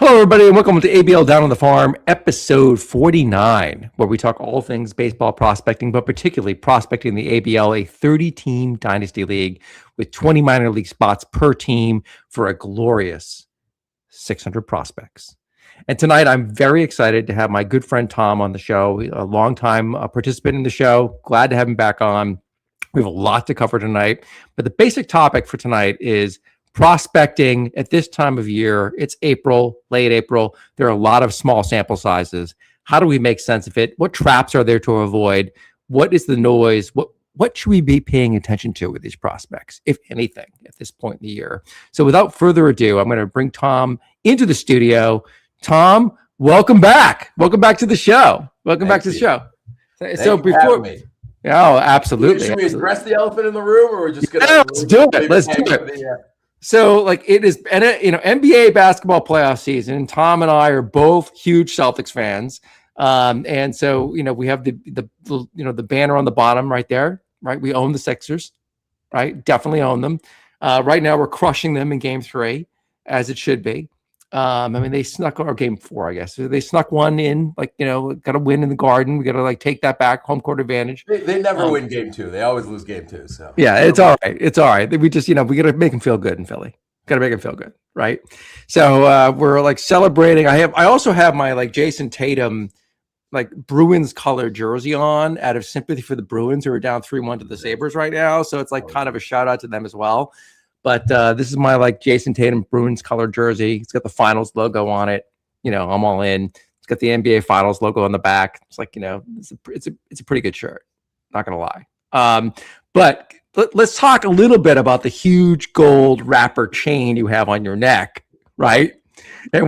Hello, everybody, and welcome to ABL Down on the Farm, episode 49, where we talk all things baseball prospecting, but particularly prospecting the ABL, a 30-team Dynasty league with 20 minor league spots per team for a glorious 600 prospects. And tonight, I'm very excited to have my good friend Tom on the show, a longtime participant in the show. Glad to have him back on. We have a lot to cover tonight, but the basic topic for tonight is prospecting at this time of year. It's April, late April. There are a lot of small sample sizes. How do we make sense of it? What traps are there to avoid? What is the noise? What should we be paying attention to with these prospects, if anything, at this point in the year? So without further ado, I'm going to bring Tom into the studio. Tom, welcome back. Welcome back to the show. Welcome back to the show. So before me. Oh, absolutely. Should we address the elephant in the room, or we're just gonna? Let's do it. Let's do it. So, like, it is, NBA basketball playoff season. Tom and I are both huge Celtics fans, and so we have the banner on the bottom right there, right? We own the Sixers, right? Definitely own them. Right now, we're crushing them in Game 3, as it should be. They snuck our Game 4, I guess. They snuck one in, got to win in the Garden. We got to take that back, home court advantage. They never win Game 2. They always lose Game 2. So yeah, it's all right. It's all right. We just we got to make them feel good in Philly. Got to make them feel good, right? So we're celebrating. I also have my Jason Tatum Bruins color jersey on out of sympathy for the Bruins, who are down 3-1 to the Sabres right now. So it's kind of a shout out to them as well. But this is my Jason Tatum Bruins color jersey. It's got the Finals logo on it. I'm all in. It's got the NBA Finals logo on the back. It's it's a pretty good shirt. Not gonna lie. But let's talk a little bit about the huge gold wrapper chain you have on your neck, right? And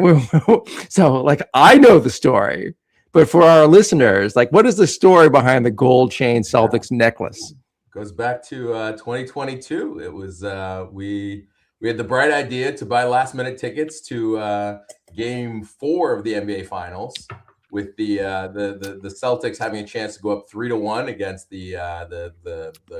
I know the story, but for our listeners, what is the story behind the gold chain Celtics necklace? Goes back to 2022. It was we had the bright idea to buy last minute tickets to Game 4 of the NBA Finals, with the Celtics having a chance to go up 3-1 against the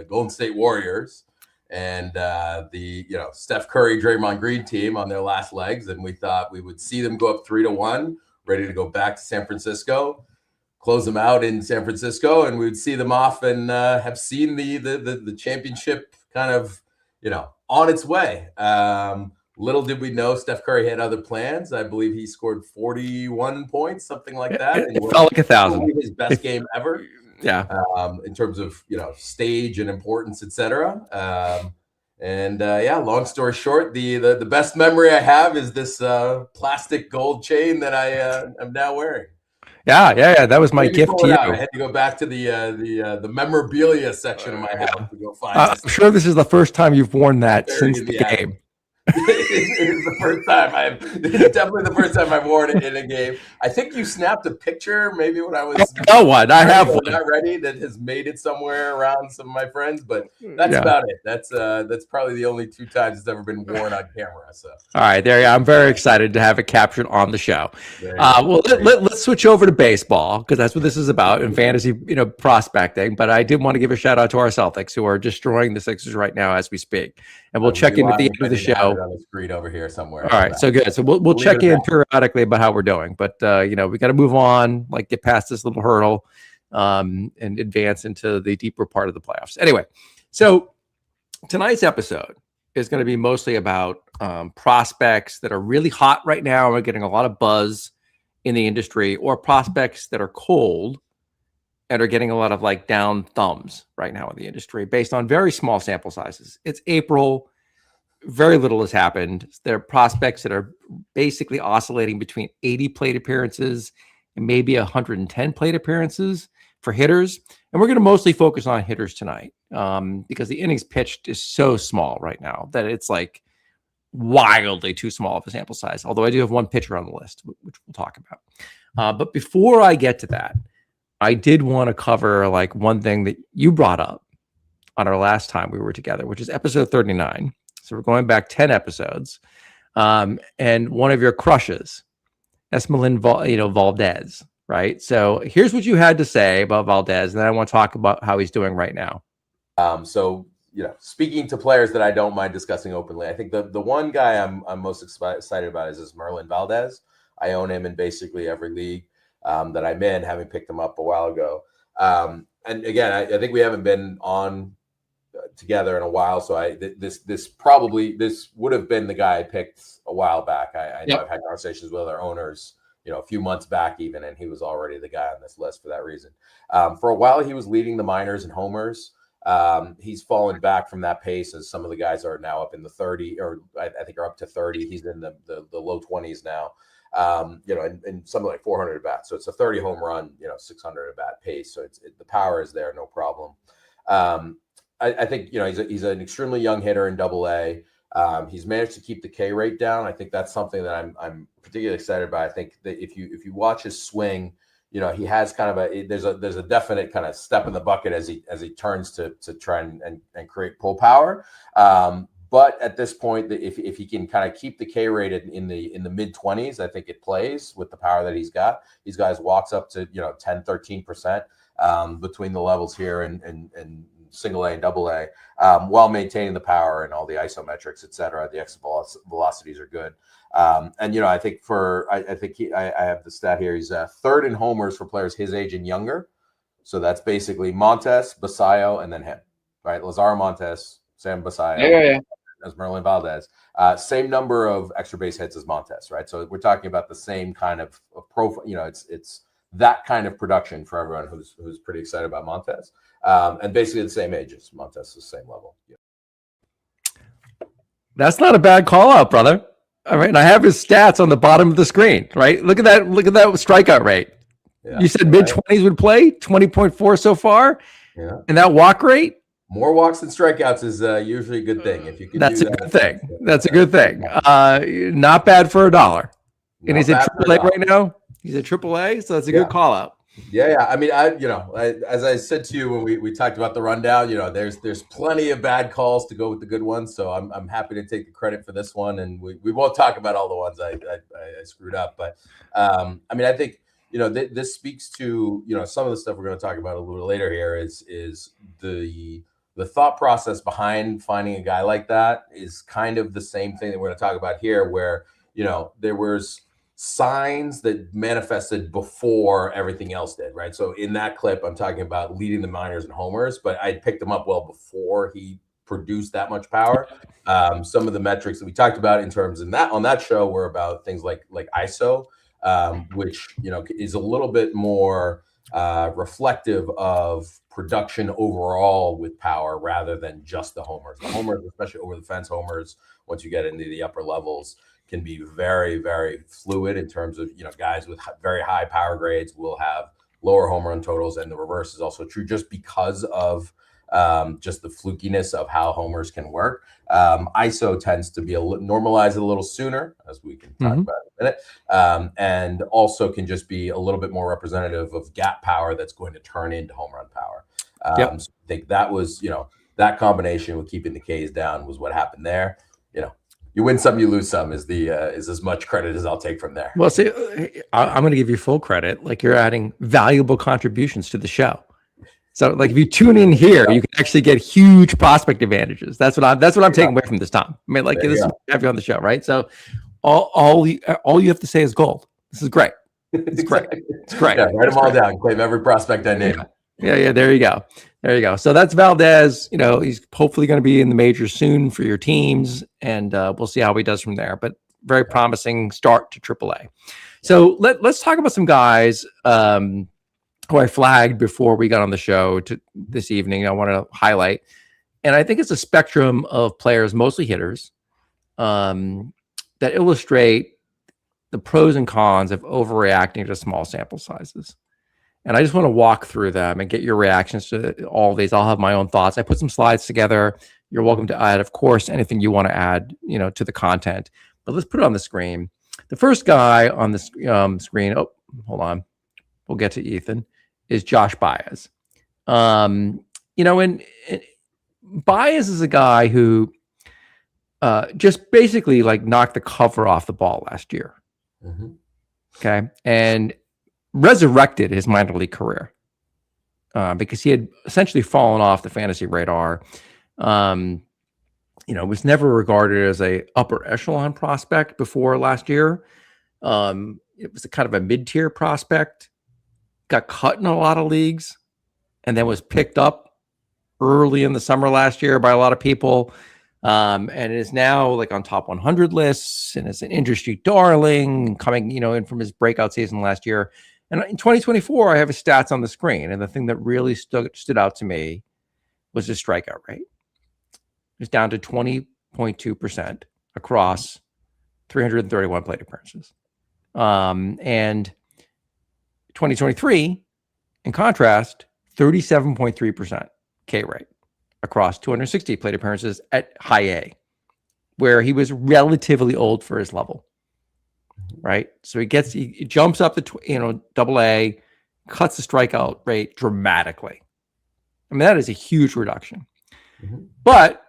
Golden State Warriors, and the Steph Curry, Draymond Green team on their last legs, and we thought we would see them go up 3-1, ready to go back to San Francisco, close them out in San Francisco, and we would see them off and have seen the championship kind of on its way. Little did we know Steph Curry had other plans. I believe he scored 41 points, something like that. It felt like 1,000. His best game ever. Yeah. In terms of stage and importance, etc. Long story short, the best memory I have is this plastic gold chain that I am now wearing. Yeah. That was my gift to you. I had to go back to the memorabilia section of my house to go find I'm sure this is the first time you've worn that since the game. It is the first time it's definitely the first time I've worn it in a game. I think you snapped a picture maybe when I was I have one not ready that has made it somewhere around some of my friends, but that's about it. That's probably the only 2 times it's ever been worn on camera. So all right, there you go. I'm very excited to have it captured on the show. Let's switch over to baseball, because that's what this is about, in fantasy prospecting. But I did want to give a shout out to our Celtics, who are destroying the Sixers right now as we speak, and we'll check in at the end of the show. On the screen over here somewhere. All right, so good. So we'll check in periodically about how we're doing, but we got to move on, get past this little hurdle, and advance into the deeper part of the playoffs. Anyway, so tonight's episode is going to be mostly about prospects that are really hot right now and getting a lot of buzz in the industry, or prospects that are cold and are getting a lot of down thumbs right now in the industry based on very small sample sizes. It's April. Very little has happened. There are prospects that are basically oscillating between 80 plate appearances and maybe 110 plate appearances for hitters. And we're going to mostly focus on hitters tonight, because the innings pitched is so small right now that it's wildly too small of a sample size. Although I do have one pitcher on the list, which we'll talk about. But before I get to that, I did want to cover one thing that you brought up on our last time we were together, which is episode 39. So we're going back 10 episodes. And one of your crushes, Esmelin Valdez, right? So here's what you had to say about Valdez, and then I want to talk about how he's doing right now. Speaking to players that I don't mind discussing openly, I think the one guy I'm most excited about is Merlin Valdez. I own him in basically every league that I'm in, having picked him up a while ago. And again, I think we haven't been on together in a while, so this would have been the guy I picked a while back. I know I've had conversations with other owners, a few months back even, and he was already the guy on this list for that reason. For a while, he was leading the minors in homers. He's fallen back from that pace as some of the guys are now up in the 30, or I think are up to 30. He's in the low 20s now. And something like 400 at bat. So it's a 30 home run, 600 at bat pace. So the power is there, no problem. I think, he's an extremely young hitter in Double-A. He's managed to keep the K rate down. I think that's something that I'm particularly excited about. I think that if you watch his swing, he has kind of there's a definite kind of step in the bucket as he turns to try and create pull power. But at this point, if he can kind of keep the K rate in the mid 20s, I think it plays with the power that he's got. These guys walks up to 10, 13% between the levels here and single A and Double-A, while maintaining the power and all the isometrics, et cetera. The exit velocities are good. And I think I have the stat here. He's third in homers for players his age and younger. So that's basically Montes, Basayo, and then him, right? Lazaro Montes, Sam Basayo, as Merlin Valdez. Same number of extra base hits as Montes, right? So we're talking about the same kind of profile. It's that kind of production for everyone who's pretty excited about Montes. And basically the same age as Montes, the same level. Yeah. That's not a bad call out, brother. All right. And I have his stats on the bottom of the screen, right? Look at that strikeout rate. Yeah, you said mid 20s would play, 20.4 so far. Yeah. And that walk rate? More walks than strikeouts is usually a good thing. If you can That's a good thing. That's a good thing. Not bad for $1. And he's at AAA right now. He's at AAA, so that's a good call out. Yeah. I mean, as I said to you when we talked about the rundown, there's plenty of bad calls to go with the good ones. So I'm happy to take the credit for this one, and we won't talk about all the ones I screwed up. But I mean, I think this speaks to some of the stuff we're going to talk about a little later here. Is the thought process behind finding a guy like that is kind of the same thing that we're going to talk about here, where there was signs that manifested before everything else did, right? So in that clip, I'm talking about leading the minors and homers, but I picked him up well before he produced that much power. Some of the metrics that we talked about in terms of on that show were about things like ISO, which is a little bit more reflective of production overall with power rather than just the homers. The homers, especially over the fence homers, once you get into the upper levels, can be very, very fluid in terms of, guys with very high power grades will have lower home run totals, and the reverse is also true just because of just the flukiness of how homers can work. ISO tends to be normalized a little sooner, as we can talk about in a minute, and also can just be a little bit more representative of gap power that's going to turn into home run power. So I think that was, that combination with keeping the Ks down was what happened there. You win some, you lose some is as much credit as I'll take from there. Well, see, I'm going to give you full credit. Like, you're adding valuable contributions to the show. So, like, if you tune in here, you can actually get huge prospect advantages. That's what I'm taking away from this, Tom. I mean, like, this is have you on the show, right? So, all you have to say is gold. This is great. It's great. It's great. Yeah, write them all down. Claim every prospect I name. Yeah. There you go. So that's Valdez. He's hopefully going to be in the majors soon for your teams, and we'll see how he does from there. But very promising start to AAA. So let's talk about some guys who I flagged before we got on the show this evening. I want to highlight, and I think it's a spectrum of players, mostly hitters, that illustrate the pros and cons of overreacting to small sample sizes. And I just want to walk through them and get your reactions to all of these. I'll have my own thoughts. I put some slides together. You're welcome to add, of course, anything you want to add, to the content. But let's put it on the screen. The first guy on the screen, oh, hold on, we'll get to Ethan, is Josh Baez. And Baez is a guy who just basically knocked the cover off the ball last year. Okay. And resurrected his minor league career because he had essentially fallen off the fantasy radar. Was never regarded as a upper echelon prospect before last year. It was a kind of a mid-tier prospect, got cut in a lot of leagues, and then was picked up early in the summer last year by a lot of people. And is now like on top 100 lists and is an industry darling coming, in from his breakout season last year. And in 2024, I have his stats on the screen. And the thing that really stood out to me was his strikeout rate. It's down to 20.2% across 331 plate appearances. And 2023, in contrast, 37.3% K rate across 260 plate appearances at high A, where he was relatively old for his level, right? So he jumps up to, double A, cuts the strikeout rate dramatically. I mean, that is a huge reduction. Mm-hmm. But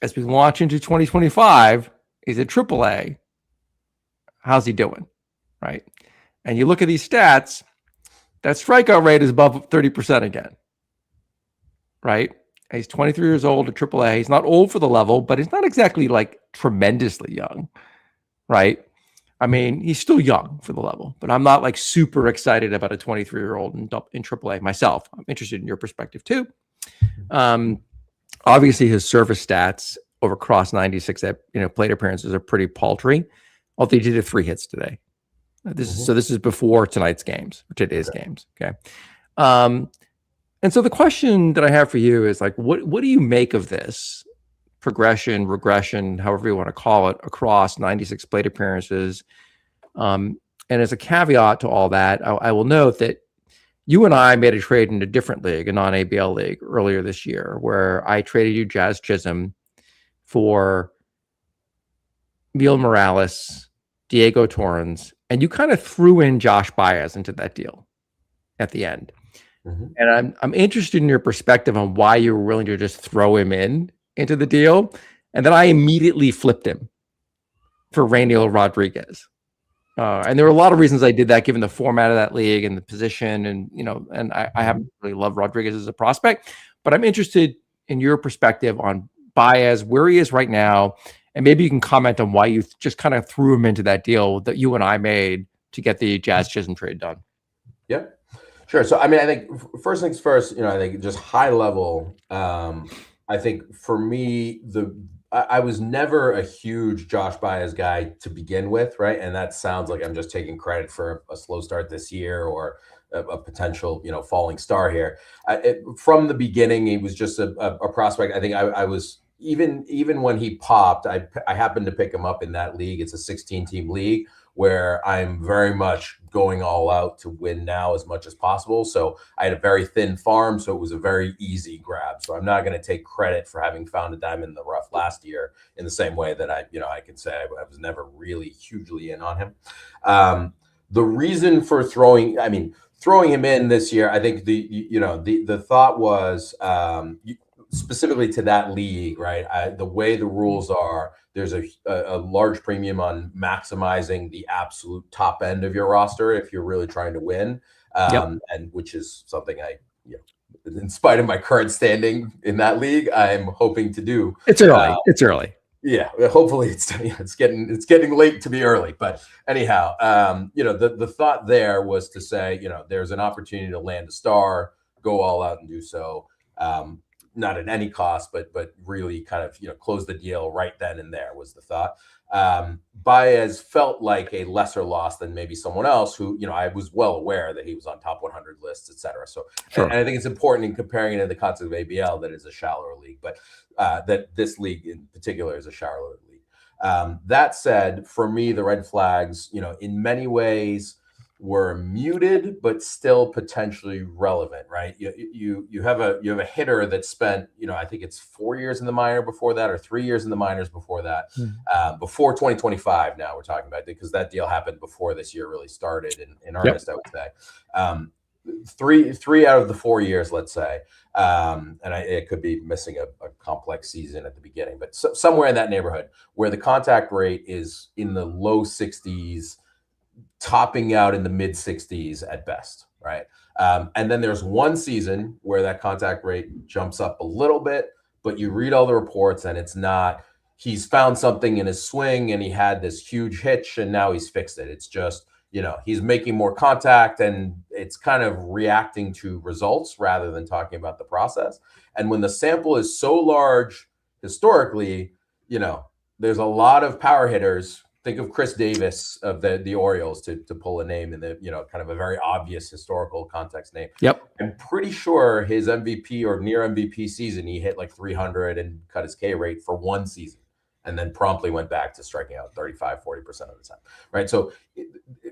as we launch into 2025, he's at triple A. How's he doing, right? And you look at these stats, that strikeout rate is above 30% again, right? He's 23 years old at AAA. He's not old for the level, but he's not exactly like tremendously young, right? I mean, he's still young for the level, but I'm not like super excited about a 23-year-old in AAA myself. I'm interested in your perspective too. Obviously, his service stats over across 96 plate appearances are pretty paltry. Although he did have 3 hits today. This is before tonight's games, or today's games. Okay. And so the question that I have for you is like, what do you make of this progression, regression, however you want to call it, across 96 plate appearances? And as a caveat to all that, I will note that you and I made a trade in a different league, a non-ABL league, earlier this year, where I traded you Jazz Chisholm for Neil Morales, Diego Torrens, and you kind of threw in Josh Baez into that deal at the end. Mm-hmm. And I'm interested in your perspective on why you were willing to just throw him into the deal. And then I immediately flipped him for Rainiel Rodriguez. And there were a lot of reasons I did that, given the format of that league and the position. And, and I haven't really loved Rodriguez as a prospect, but I'm interested in your perspective on Baez, where he is right now. And maybe you can comment on why you just kind of threw him into that deal that you and I made to get the Jazz Chisholm trade done. Yep. Sure. So, I mean, I think first things first, I think just high level, I think for me, I was never a huge Josh Baez guy to begin with, right? And that sounds like I'm just taking credit for a slow start this year or a potential, falling star here. From the beginning, he was just a prospect. I think I was even when he popped, I happened to pick him up in that league. It's a 16-team league where I'm very much going all out to win now as much as possible. So I had a very thin farm, so it was a very easy grab. So I'm not going to take credit for having found a diamond in the rough last year in the same way that I can say I was never really hugely in on him. The reason for throwing him in this year, I think the thought was specifically to that league, right? The way the rules are, there's a large premium on maximizing the absolute top end of your roster if you're really trying to win, and which is something in spite of my current standing in that league, I'm hoping to do. It's early. It's early. Yeah, hopefully it's getting late to be early. But anyhow, the thought there was to say, there's an opportunity to land a star, go all out and do so. Not at any cost, but really kind of, close the deal right then and there was the thought. Baez felt like a lesser loss than maybe someone else who, I was well aware that he was on top 100 lists, et cetera. So, sure. And I think it's important in comparing it in the context of ABL that it's a shallower league, but that this league in particular is a shallower league. That said, for me, the red flags, in many ways were muted, but still potentially relevant, right? You have a hitter that spent, I think it's 4 years in the minor before that, or 3 years in the minors before that, before 2025. Now we're talking about, because that deal happened before this year really started in earnest. Yep. I would say three out of the 4 years, let's say, and it could be missing a complex season at the beginning, but somewhere in that neighborhood where the contact rate is in the low 60s. Topping out in the mid 60s at best, right? And then there's one season where that contact rate jumps up a little bit, but you read all the reports and it's not he's found something in his swing and he had this huge hitch and now he's fixed it. It's just, he's making more contact and it's kind of reacting to results rather than talking about the process. And when the sample is so large historically, there's a lot of power hitters. Think of Chris Davis of the Orioles to pull a name in the, kind of a very obvious historical context name. Yep. I'm pretty sure his MVP or near MVP season, he hit like 300 and cut his K rate for one season and then promptly went back to striking out 35, 40% of the time. Right. So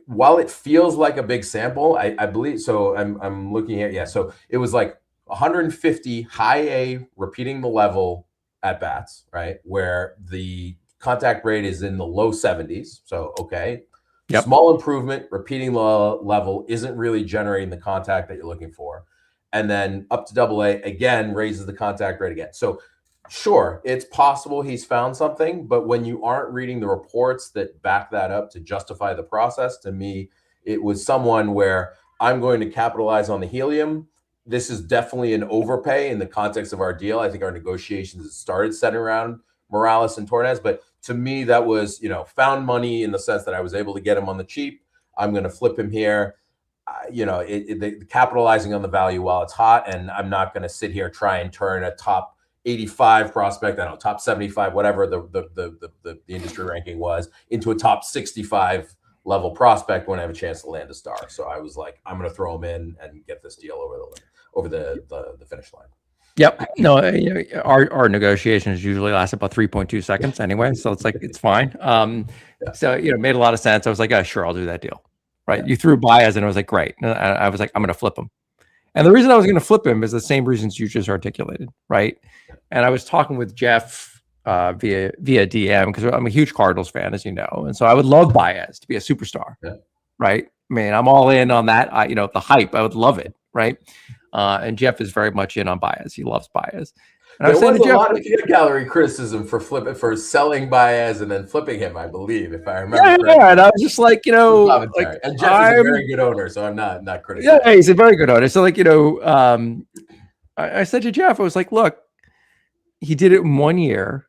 while it feels like a big sample, I believe, so I'm looking at, so it was like 150 high A repeating the level at bats, right? Where the contact rate is in the low 70s. So, okay. Yep. Small improvement, repeating the level isn't really generating the contact that you're looking for. And then up to AA, again, raises the contact rate again. So sure, it's possible he's found something, but when you aren't reading the reports that back that up to justify the process, to me, it was someone where I'm going to capitalize on the helium. This is definitely an overpay in the context of our deal. I think our negotiations started centered around Morales and Torres, but to me, that was, found money in the sense that I was able to get him on the cheap. I'm going to flip him here, capitalizing on the value while it's hot. And I'm not going to sit here, try and turn a top 85 prospect, I don't know, top 75, whatever the industry ranking was, into a top 65 level prospect when I have a chance to land a star. So I was like, I'm going to throw him in and get this deal over the finish line. Yep. No, our negotiations usually last about 3.2 seconds anyway. So it's like, it's fine. So, it made a lot of sense. I was like, oh, sure, I'll do that deal. Right. Yeah. You threw Baez and I was like, great. And I was like, I'm going to flip him. And the reason I was going to flip him is the same reasons you just articulated. Right. And I was talking with Jeff via DM because I'm a huge Cardinals fan, as you know. And so I would love Baez to be a superstar. Yeah. Right. I mean, I'm all in on that. The hype, I would love it. Right. And Jeff is very much in on Baez. He loves Baez. And there was a lot of peanut gallery criticism for selling Baez and then flipping him, I believe, if I remember. Yeah, and I was just like, and Jeff is a very good owner, so I'm not critical. Yeah, he's a very good owner. So I said to Jeff, I was like, look, he did it in 1 year.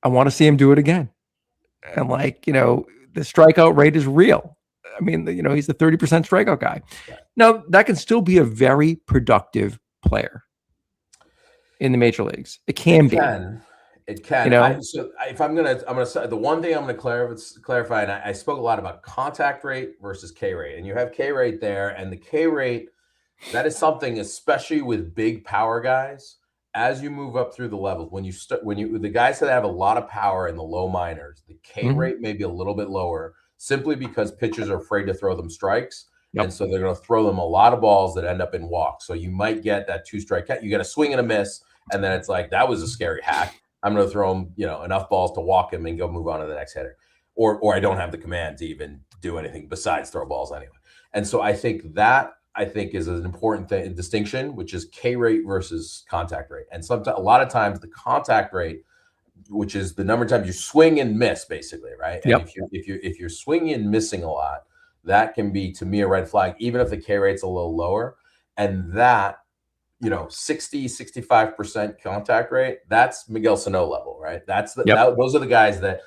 I want to see him do it again. And the strikeout rate is real. I mean, he's the 30% strikeout guy. Yeah. Now, that can still be a very productive player in the major leagues. It can be. It can. If I'm gonna say the one thing I'm gonna clarify, and I spoke a lot about contact rate versus K rate, and you have K rate there, and the K rate, that is something, especially with big power guys, as you move up through the levels, the guys that have a lot of power in the low minors, the K rate may be a little bit lower, simply because pitchers are afraid to throw them strikes. Yep. And so they're going to throw them a lot of balls that end up in walks. So you might get that 2-strike cut. You get a swing and a miss, and then it's like, that was a scary hack. I'm going to throw him, enough balls to walk him and go move on to the next hitter. Or I don't have the command to even do anything besides throw balls anyway. And so I think is an important distinction, which is K rate versus contact rate. And sometimes, a lot of times, the contact rate, which is the number of times you swing and miss, basically, right? Yep. And if you're swinging and missing a lot, that can be, to me, a red flag, even if the K rate's a little lower. And that, 60-65% contact rate, that's Miguel Sano level, right? That's those are the guys that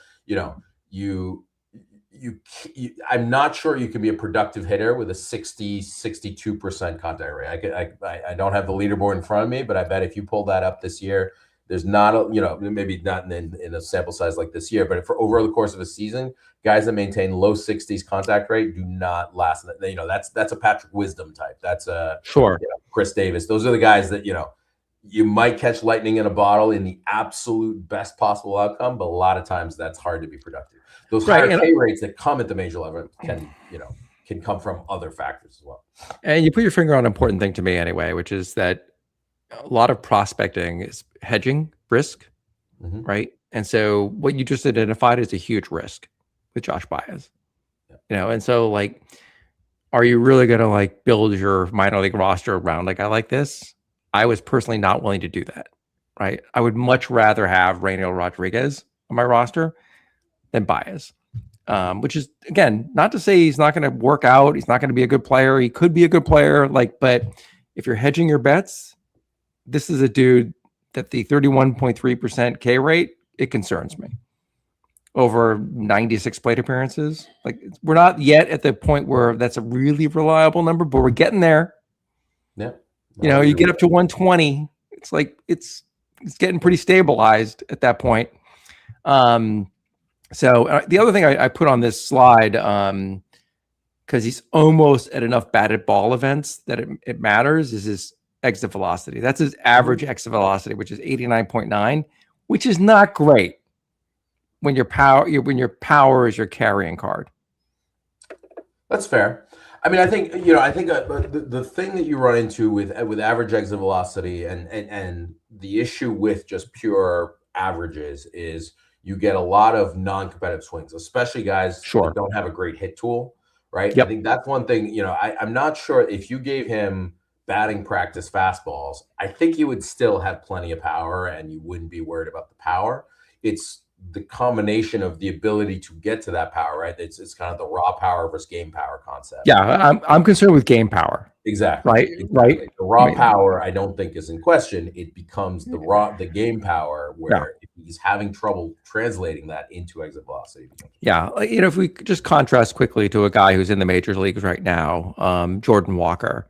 I'm not sure you can be a productive hitter with a 62% contact rate. I don't have the leaderboard in front of me, but I bet if you pull that up this year, there's not maybe not in a sample size like this year, but for over the course of a season, guys that maintain low 60s contact rate do not last. That's a Patrick Wisdom type. That's a Chris Davis. Those are the guys that you might catch lightning in a bottle in the absolute best possible outcome, but a lot of times that's hard to be productive. Those higher K rates that come at the major level can come from other factors as well. And you put your finger on an important thing to me anyway, which is that a lot of prospecting is hedging risk, right? And so what you just identified is a huge risk with Josh Baez, and so are you really going to build your minor league roster around a guy like this? I was personally not willing to do that, right? I would much rather have Rainier Rodriguez on my roster than Baez, which is, again, not to say he's not going to work out. He's not going to be a good player. He could be a good player, but if you're hedging your bets, this is a dude that the 31.3% K rate it concerns me. Over 96 plate appearances. Like, we're not yet at the point where that's a really reliable number, but we're getting there. Yeah. You know, you get up to 120. It's like, it's getting pretty stabilized at that point. So the other thing I put on this slide, because he's almost at enough batted ball events that it matters, is his exit velocity. That's his average exit velocity, which is 89.9, which is not great when your power is your carrying card. That's fair. I mean, I think the thing that you run into with average exit velocity and the issue with just pure averages is you get a lot of non-competitive swings, especially guys that don't have a great hit tool, right? Yep. I think that's one thing. I'm not sure if you gave him batting practice fastballs, I think you would still have plenty of power and you wouldn't be worried about the power. It's the combination of the ability to get to that power, right? It's kind of the raw power versus game power concept. Yeah, I'm concerned with game power. Exactly. Right. The raw power, I don't think is in question. It becomes the game power where if he's having trouble translating that into exit velocity. Yeah, if we just contrast quickly to a guy who's in the major leagues right now, Jordan Walker,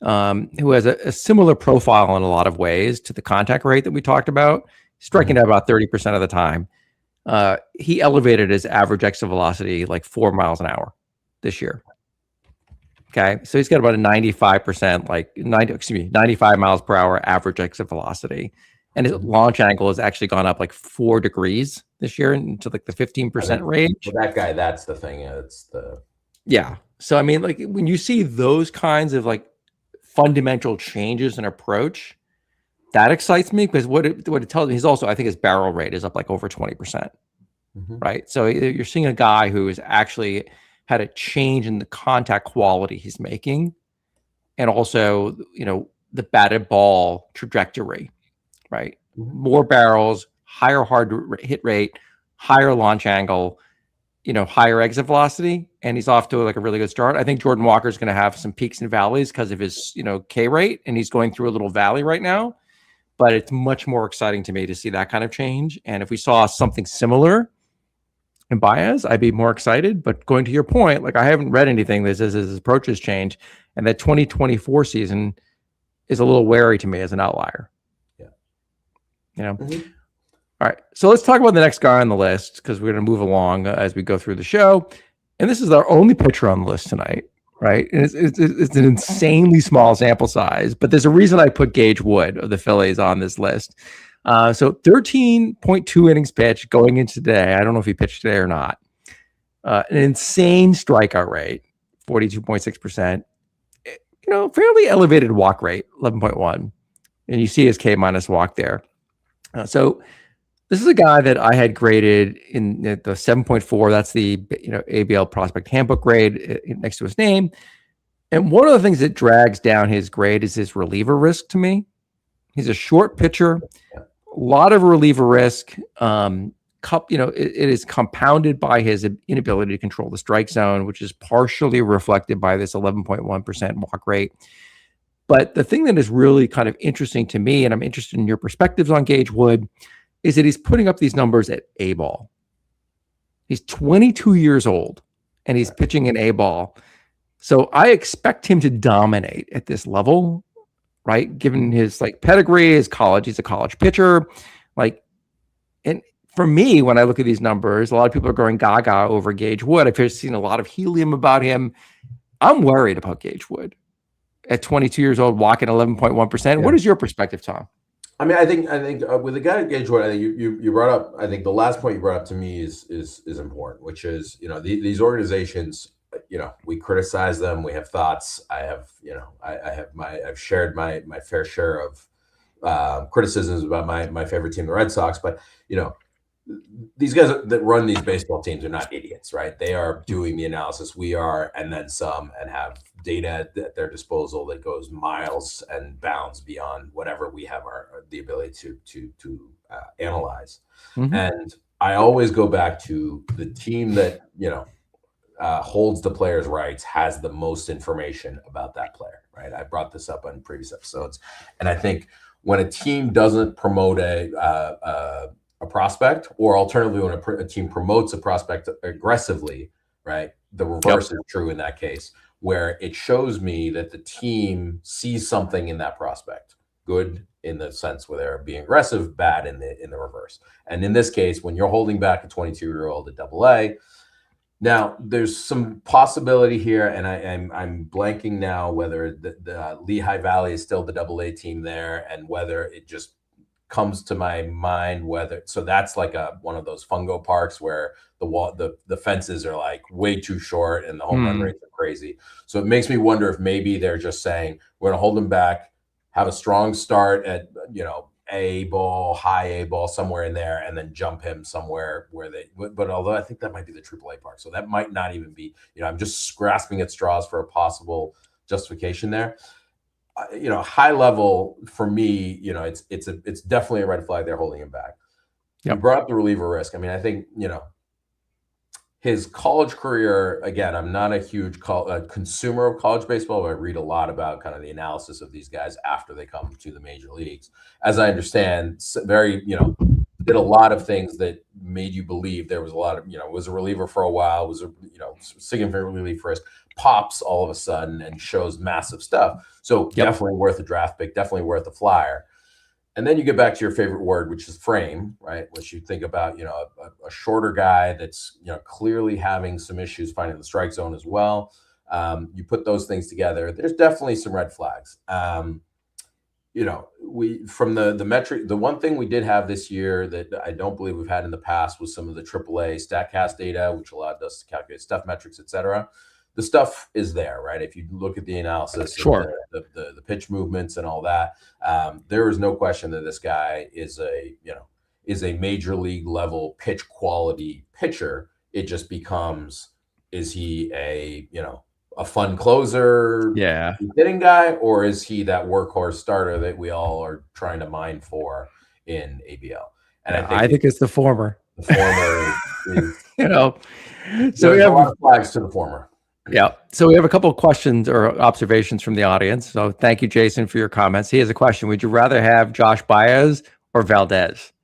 who has a similar profile in a lot of ways to the contact rate that we talked about, striking out about 30% of the time. He elevated his average exit velocity like 4 miles an hour this year. Okay, so he's got about a 95 miles per hour average exit velocity, and his launch angle has actually gone up like 4 degrees this year into like the 15% range. For that guy, that's the thing. So I mean, like, when you see those kinds of like fundamental changes in approach, that excites me, because what it tells me, I think his barrel rate is up like over 20%. Right. So you're seeing a guy who has actually had a change in the contact quality he's making, and also, the batted ball trajectory, right? More barrels, higher hard hit rate, higher launch angle, higher exit velocity, and he's off to like a really good start. I think Jordan Walker is going to have some peaks and valleys because of his, K rate, and he's going through a little valley right now, but it's much more exciting to me to see that kind of change. And if we saw something similar in Baez, I'd be more excited. But going to your point, like, I haven't read anything that says his approach has changed, and that 2024 season is a little wary to me as an outlier. All right, so let's talk about the next guy on the list, because we're going to move along as we go through the show. And this is our only pitcher on the list tonight, right? And it's an insanely small sample size, but there's a reason I put Gage Wood of the Phillies on this list. So 13.2 innings pitched going into today. I don't know if he pitched today or not. An insane strikeout rate, 42.6%. Fairly elevated walk rate, 11.1. And you see his K minus walk there. So this is a guy that I had graded in the 7.4. That's the ABL prospect handbook grade next to his name. And one of the things that drags down his grade is his reliever risk to me. He's a short pitcher. A lot of reliever risk. It is compounded by his inability to control the strike zone, which is partially reflected by this 11.1% walk rate. But the thing that is really kind of interesting to me, and I'm interested in your perspectives on Gage Wood, is that he's putting up these numbers at A ball. He's 22 years old and he's pitching an A ball. So I expect him to dominate at this level, right? Given his pedigree, his college, he's a college pitcher. And for me, when I look at these numbers, a lot of people are going gaga over Gage Wood. I've seen a lot of helium about him. I'm worried about Gage Wood at 22 years old, walking 11.1%. Yeah. What is your perspective, Tom? I mean, I think with the guy at Gage Wood, I think you brought up. I think the last point you brought up to me is important, which is these organizations. We criticize them. We have thoughts. I've shared my fair share of criticisms about my favorite team, the Red Sox. But these guys that run these baseball teams are not idiots, right? They are doing the analysis. We are, and then some, and have data at their disposal that goes miles and bounds beyond whatever we have the ability to analyze. And I always go back to the team that holds the player's rights has the most information about that player, right? I brought this up on previous episodes, and I think when a team doesn't promote a a prospect, or alternatively, when a team promotes a prospect aggressively, right? The reverse is true in that case, where it shows me that the team sees something in that prospect, good in the sense where they're being aggressive, bad in the reverse. And in this case, when you're holding back a 22-year-old at AA, now there's some possibility here, and I'm blanking now whether the Lehigh Valley is still the AA team there, and whether it just comes to my mind whether that's like one of those fungo parks where the fences are like way too short and the home run rates are crazy. So it makes me wonder if maybe they're just saying we're going to hold him back, have a strong start at A ball, high A ball, somewhere in there, and then jump him somewhere where but although I think that might be the AAA park, so that might not even be, I'm just grasping at straws for a possible justification there. High level for me, it's definitely a red flag. They're holding him back. You brought up the reliever risk. I mean, I think, his college career, again, I'm not a huge consumer of college baseball, but I read a lot about kind of the analysis of these guys after they come to the major leagues. As I understand, did a lot of things that made you believe there was a lot of, was a reliever for a while, was a, significant relief risk, pops all of a sudden and shows massive stuff. So definitely worth a draft pick, definitely worth a flyer. And then you get back to your favorite word, which is frame, right? Which you think about, a shorter guy that's, clearly having some issues finding the strike zone as well. You put those things together, there's definitely some red flags. We from the metric, the one thing we did have this year that I don't believe we've had in the past was some of the AAA StatCast data, which allowed us to calculate stuff metrics, et cetera. The stuff is there, right? If you look at the analysis, the pitch movements and all that, there is no question that this guy is a major league level pitch quality pitcher. It just becomes, is he a fun closer, hitting guy, or is he that workhorse starter that we all are trying to mine for in ABL? And I think it's the former. The former is, so we have a lot of flags to the former. Yeah. So we have a couple of questions or observations from the audience. So thank you, Jason, for your comments. He has a question. Would you rather have Josh Baez or Valdez?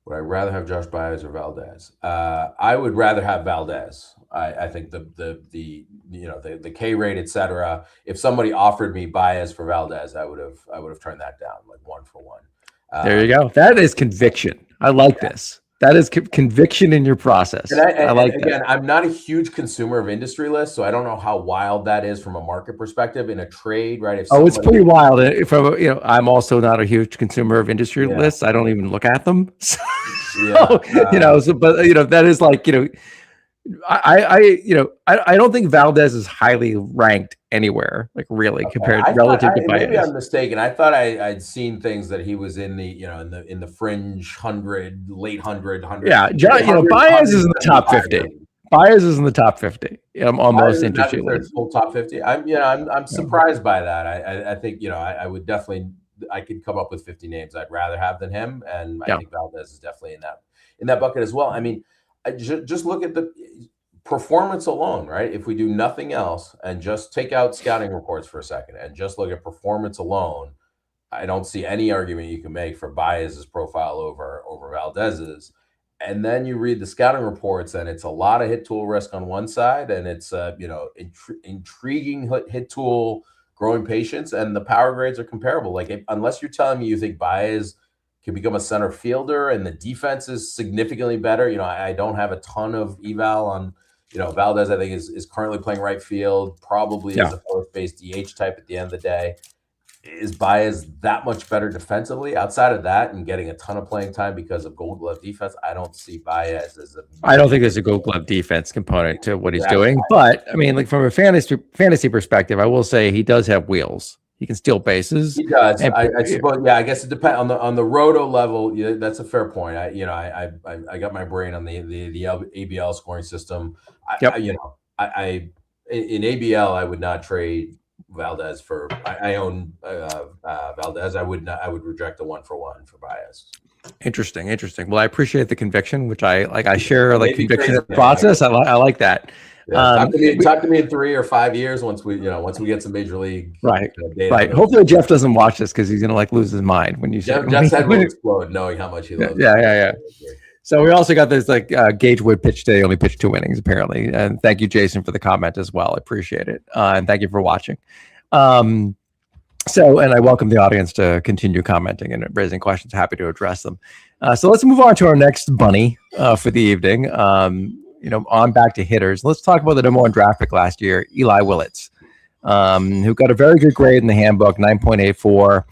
Would I rather have Josh Baez or Valdez? I would rather have Valdez. I think the K rate, et cetera. If somebody offered me Baez for Valdez, I would have turned that down, like 1-for-1. There you go. That is conviction. I like this. That is conviction in your process. And I like that. Again, I'm not a huge consumer of industry lists, so I don't know how wild that is from a market perspective in a trade, right? It's pretty wild. I'm also not a huge consumer of industry lists. I don't even look at them. That is like, I don't think Valdez is highly ranked anywhere, like really compared relative to Baez. Maybe I'm mistaken. I thought I'd seen things that he was in the in the fringe 100, late 100. Yeah, Baez is in the top 50. Baez is in the top 50. I'm almost interested. Full top 50. I'm surprised by that. I think I would definitely, I could come up with 50 names I'd rather have than him, and I think Valdez is definitely in that bucket as well. I mean, just look at the performance alone, right? If we do nothing else and just take out scouting reports for a second and just look at performance alone, I don't see any argument you can make for Baez's profile over Valdez's. And then you read the scouting reports, and it's a lot of hit tool risk on one side, and it's intriguing hit tool, growing patience, and the power grades are comparable. Like, unless you're telling me you think Baez can become a center fielder and the defense is significantly better, I don't have a ton of eval on, Valdez. I think is currently playing right field, probably is a fourth base DH type at the end of the day. Is Baez that much better defensively? Outside of that and getting a ton of playing time because of Gold Glove defense, I don't see Baez as I don't think there's a Gold Glove defense component to what he's doing. But I mean, like from a fantasy perspective, I will say he does have wheels. He can steal bases. He does. I suppose. Yeah, I guess it depends on the roto level. Yeah, that's a fair point. I got my brain on the ABL scoring system. In ABL, I would not trade Valdez for. I own Valdez. I would not. I would reject a 1-for-1 for Baez. Interesting. Well, I appreciate the conviction, which I like. I share like conviction in the process. I like that. Yeah, talk to me in 3 or 5 years once we get some major league right, data. right. Hopefully Jeff doesn't watch this because he's gonna like lose his mind when you say Jeff's head will explode knowing how much he loves. Yeah. So we also got this like Gage Wood pitch today, only pitched 2 innings apparently. And thank you, Jason, for the comment as well. I appreciate it. And thank you for watching. And I welcome the audience to continue commenting and raising questions. Happy to address them. So let's move on to our next bunny for the evening. On back to hitters. Let's talk about the number 1 draft pick last year, Eli Willits, who got a very good grade in the handbook, 9.84.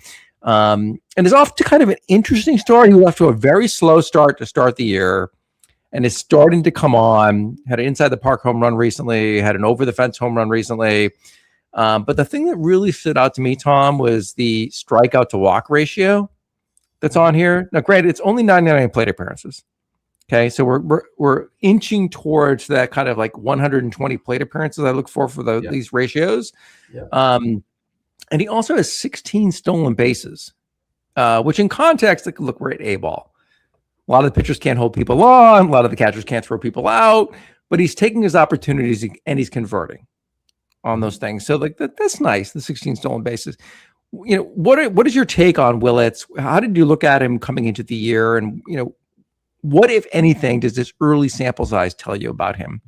And is off to kind of an interesting start. He was off to a very slow start to start the year and is starting to come on. Had an inside the park home run recently, had an over the fence home run recently. But the thing that really stood out to me, Tom, was the strikeout to walk ratio that's on here. Now, granted, it's only 99 plate appearances. Okay, so we're inching towards that kind of like 120 plate appearances I look for these ratios. Yeah. And he also has 16 stolen bases, which in context, like, look, we're at A-ball. A lot of the pitchers can't hold people on. A lot of the catchers can't throw people out. But he's taking his opportunities and he's converting on those things. So like that's nice, the 16 stolen bases. What is your take on Willits? How did you look at him coming into the year? And, what, if anything, does this early sample size tell you about him?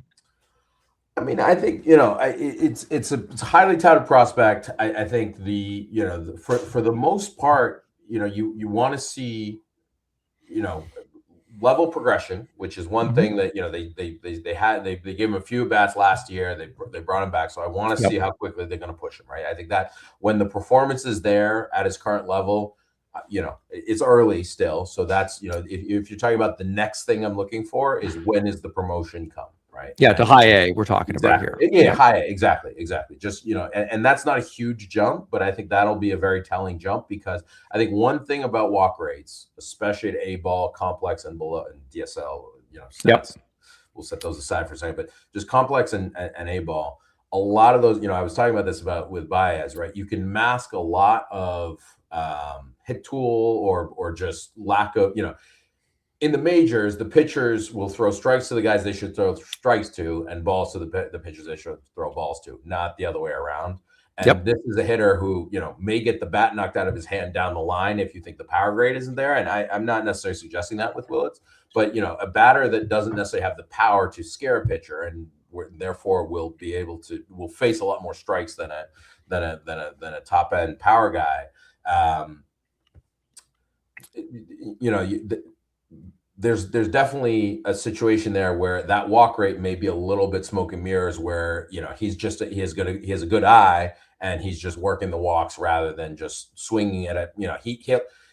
I mean, I think, it's a highly touted prospect. I think for the most part, you want to see, level progression, which is one thing that, they gave him a few bats last year. They brought him back. So I want to see how quickly they're going to push him. Right. I think that when the performance is there at his current level, it's early still. So that's, if you're talking about the next thing I'm looking for is when is the promotion come, right? Yeah. To high A we're talking about here. Yeah. High A. Exactly. Just, and that's not a huge jump, but I think that'll be a very telling jump because I think one thing about walk rates, especially at A-ball, complex and below and DSL, stats, we'll set those aside for a second, but just complex and A-ball, a lot of those, I was talking about this with Baez, right? You can mask a lot of hit tool or just lack of, in the majors, the pitchers will throw strikes to the guys they should throw strikes to and balls to the pitchers they should throw balls to, not the other way around. And this is a hitter who, may get the bat knocked out of his hand down the line if you think the power grade isn't there. And I'm not necessarily suggesting that with Willits, but, a batter that doesn't necessarily have the power to scare a pitcher and therefore will face a lot more strikes than a top end power guy. There's definitely a situation there where that walk rate may be a little bit smoke and mirrors where, he has a good eye and he's just working the walks rather than just swinging at it.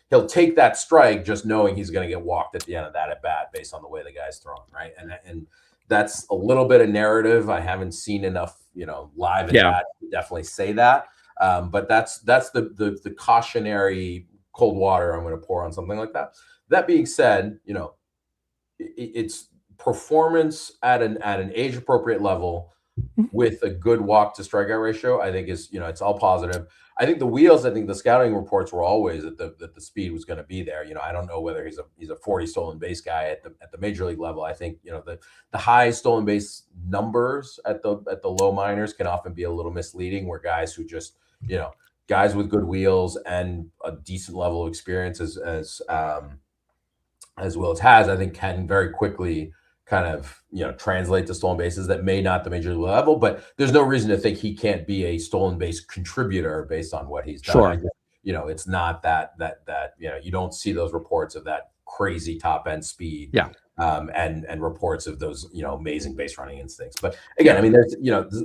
He'll take that strike just knowing he's going to get walked at the end of that at bat based on the way the guy's throwing. Right. And that's a little bit of narrative. I haven't seen enough, live at bat to definitely say that. But that's the cautionary cold water I'm going to pour on something like that. That being said, it's performance at an age appropriate level with a good walk to strikeout ratio. I think is it's all positive. I think the scouting reports were always that the speed was going to be there. I don't know whether he's a 40 stolen base guy at the major league level. I think the high stolen base numbers at the low minors can often be a little misleading, where guys who just guys with good wheels and a decent level of experience as well as has, I think, can very quickly kind of, translate to stolen bases that may not the major league level, but there's no reason to think he can't be a stolen base contributor based on what he's done. Sure. It's not that you don't see those reports of that crazy top end speed. Yeah. And reports of those, amazing base running instincts. But again, I mean, there's,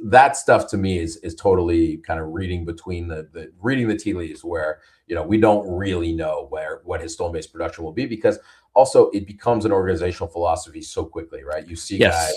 that stuff to me is totally kind of reading between reading the tea leaves where, we don't really know what his stolen base production will be, because also it becomes an organizational philosophy so quickly, right? You see guys,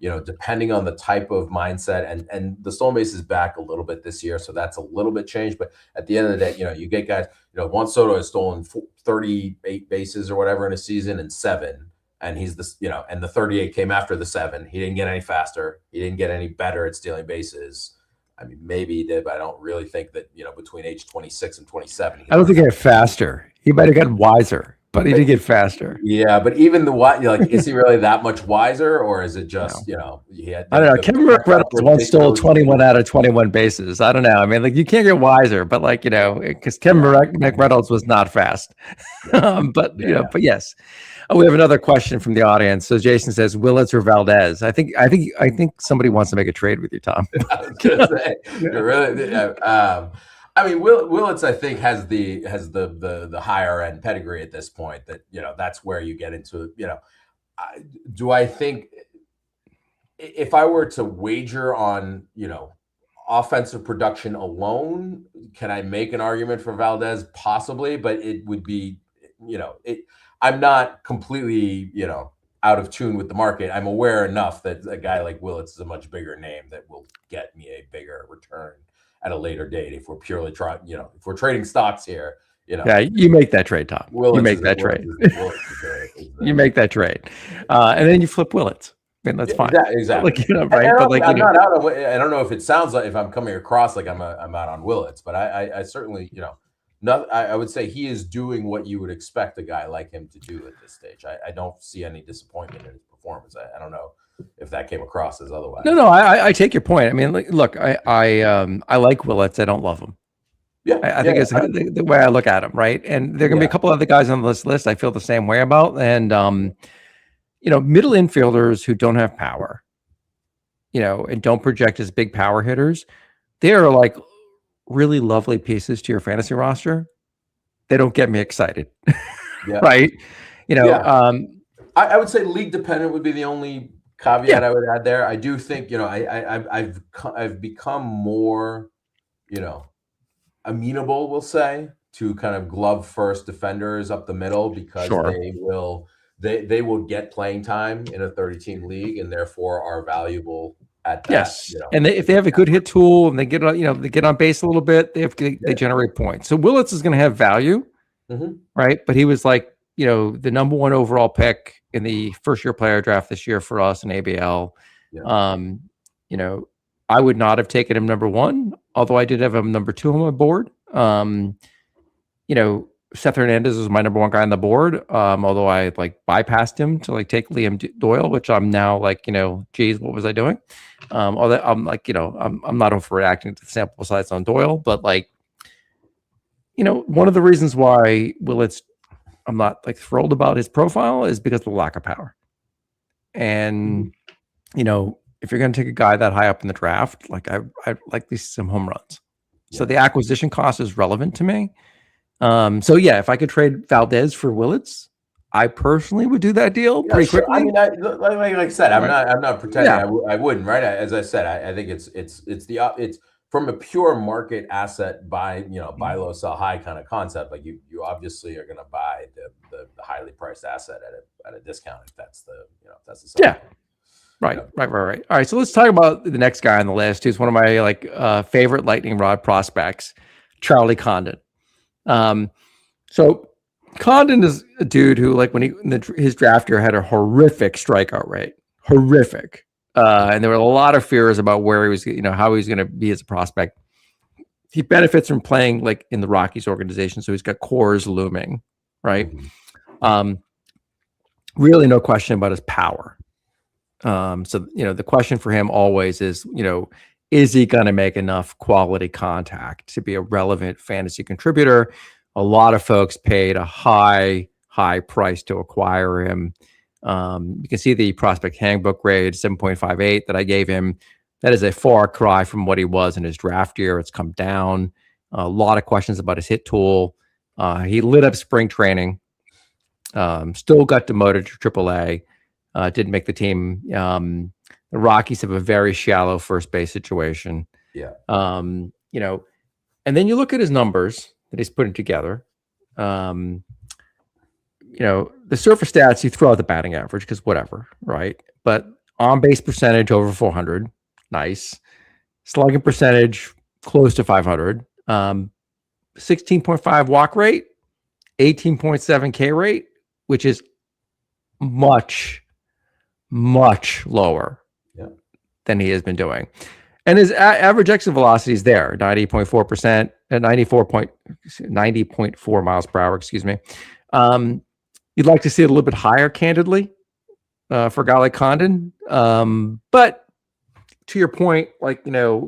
depending on the type of mindset, and the stolen base is back a little bit this year, so that's a little bit changed. But at the end of the day, you get guys, Juan Soto has stolen 38 bases or whatever in a season and 7. And he's and the 38 came after the 7. He didn't get any faster. He didn't get any better at stealing bases. I mean, maybe he did, but I don't really think that, between age 26 and 27. I don't think he got faster. He might have gotten wiser. but he did get faster. Yeah, but even is he really that much wiser, or is it just he had? I don't know. Kevin McReynolds once stole 21 out of 21 bases. I don't know. I mean, like you can't get wiser, but like because Kevin McReynolds was not fast. But yes. Oh, we have another question from the audience. So Jason says, Willits or Valdez? I think somebody wants to make a trade with you, Tom. I was gonna say, really. I mean, Willits, I think, has the higher end pedigree at this point. That that's where you get into. Do I think if I were to wager on offensive production alone, can I make an argument for Valdez? Possibly, but it would be I'm not completely out of tune with the market. I'm aware enough that a guy like Willits is a much bigger name that will get me a bigger return at a later date if we're purely trying, if we're trading stocks here, Yeah, you make that trade, Tom. You make that trade. You make that trade, and then you flip Willits. I mean, that's fine. Exactly. Right? I'm not out of. I don't know if it sounds like if I'm coming across like I'm out on Willits, but I certainly I would say he is doing what you would expect a guy like him to do at this stage. I don't see any disappointment in his performance. I don't know if that came across as otherwise. No, I take your point. I mean, look, I like Willits. I don't love him. Yeah, I think it's the way I look at him, right? And there are going to be a couple other guys on this list I feel the same way about. And middle infielders who don't have power, and don't project as big power hitters, they are like really lovely pieces to your fantasy roster. They don't get me excited, right? I would say league dependent would be the only caveat I would add there. I do think I've become more amenable, we'll say, to kind of glove first defenders up the middle because they will get playing time in a 30-team league and therefore are valuable at that. Yes, and if they have a good hit tool and they get on base a little bit, they generate points. So Willits is going to have value, right? But he was like the number one overall pick in the first year player draft this year for us in ABL. I would not have taken him number one, although I did have him number two on my board. Seth Hernandez was my number one guy on the board. Although I bypassed him to take Liam Doyle, which I'm now geez, what was I doing? Although I'm I'm not overreacting to the sample size on Doyle, but one of the reasons why Willits I'm not thrilled about his profile is because of the lack of power. And if you're going to take a guy that high up in the draft, I'd like to see some home runs. So the acquisition cost is relevant to me. If I could trade Valdez for Willits, I personally would do that deal pretty quickly. I mean, like I said, I'm not pretending I wouldn't. Right? As I said, I think it's from a pure market asset buy low, sell high kind of concept. Like you obviously are going to buy the highly priced asset at a discount if that's the yeah. Right. All right. So let's talk about the next guy on the list, who's one of my favorite lightning rod prospects, Charlie Condon. So Condon is a dude who when his draft year had a horrific strikeout rate, horrific. And there were a lot of fears about where he was, how he was going to be as a prospect. He benefits from playing in the Rockies organization. So he's got cores looming, right? Really no question about his power. The question for him always is he going to make enough quality contact to be a relevant fantasy contributor? A lot of folks paid a high price to acquire him. You can see the prospect handbook grade 7.58 that I gave him. That is a far cry from what he was in his draft year. It's come down. A lot of questions about his hit tool. He lit up spring training. Still got demoted to AAA. Didn't make the team. The Rockies have a very shallow first base situation. Yeah. And then you look at his numbers that he's putting together. The surface stats, you throw out the batting average because whatever, right? But on base percentage over 400, nice. Slugging percentage close to 500. 16.5 walk rate, 18.7 K rate, which is much lower than he has been doing. And his average exit velocity is there, 90.4%, 90.4 miles per hour, excuse me. You'd like to see it a little bit higher, candidly, for a guy like Condon. But to your point, like,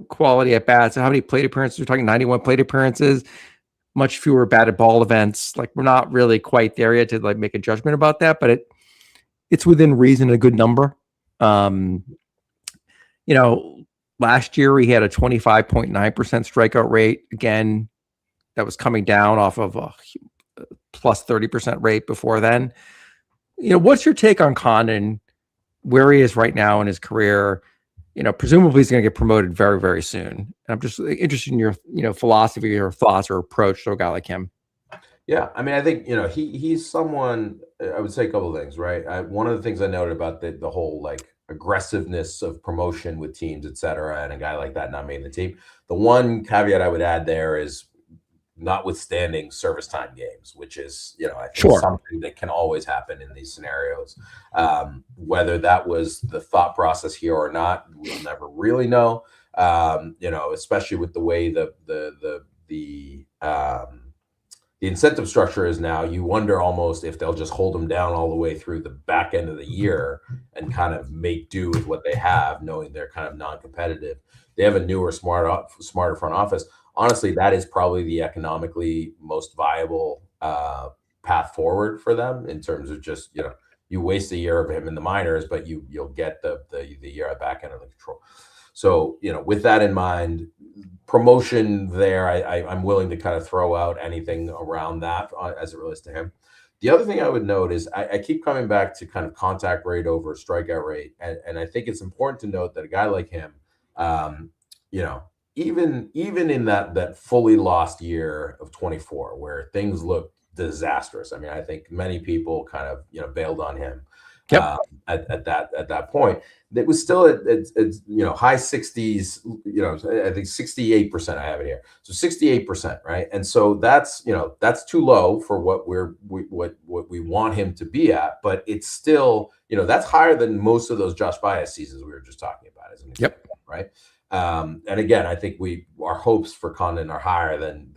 quality at bats. How many plate appearances? We're talking 91 plate appearances, much fewer batted ball events. Like, we're not really quite there yet to like make a judgment about that, but it's within reason, a good number. Last year he had a 25.9% strikeout rate. Again, that was coming down off of a plus 30% rate before then. What's your take on Condon, where he is right now in his career? Presumably he's going to get promoted very, very soon. And I'm just interested in your, philosophy or thoughts or approach to a guy like him. Yeah, I mean, I think he's someone. I would say a couple of things, right? One of the things I noted about the whole like aggressiveness of promotion with teams, et cetera, and a guy like that not making the team. The one caveat I would add there is, notwithstanding service time games, which is, I think something that can always happen in these scenarios. Whether that was the thought process here or not, we'll never really know. Especially with the way the incentive structure is now, you wonder almost if they'll just hold them down all the way through the back end of the year and kind of make do with what they have, knowing they're kind of non-competitive. They have a newer, smarter front office. Honestly, that is probably the economically most viable path forward for them in terms of just, you waste a year of him in the minors, but you'll get the year at back end of the control. So, with that in mind, promotion there, I'm willing to kind of throw out anything around that as it relates to him. The other thing I would note is I keep coming back to kind of contact rate over strikeout rate. And I think it's important to note that a guy like him, even in that fully lost year of 24, where things look disastrous. I mean, I think many people kind of, bailed on him. Yep. At that point, it was still at high 60s. I think 68%. I have it here, so 68%, right? And so that's too low for what we want him to be at, but it's still that's higher than most of those Josh Baez seasons we were just talking about, as an example, right? And again, I think our hopes for Condon are higher than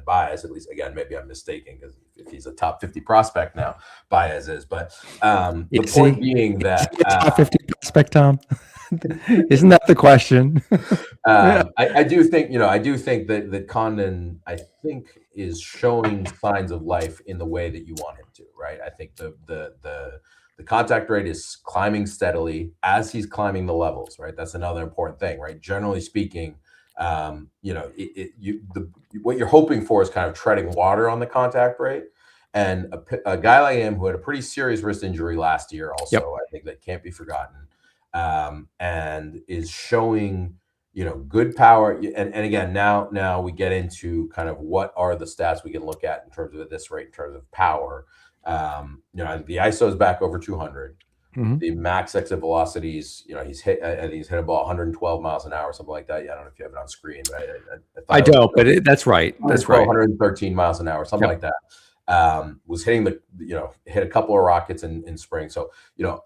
Baez. At least, again, maybe I'm mistaken, because if he's a top 50 prospect now, Baez is. But the point being that top 50 prospect, Tom, isn't that the question? I do think that Condon, I think, is showing signs of life in the way that you want him to, right? I think the contact rate is climbing steadily as he's climbing the levels, right? That's another important thing, right? Generally speaking, what you're hoping for is kind of treading water on the contact rate. And a guy like him, who had a pretty serious wrist injury last year, also, yep, I think that can't be forgotten, and is showing, good power. And again, now we get into kind of what are the stats we can look at in terms of this rate, in terms of power. I think the ISO is back over 200. Mm-hmm. The max exit velocities, he's hit a ball 112 miles an hour, something like that. Yeah, I don't know if you have it on screen, but I don't, but that's right. That's right. 113 miles an hour, something, yep, like that. Was hitting hit a couple of rockets in spring. So,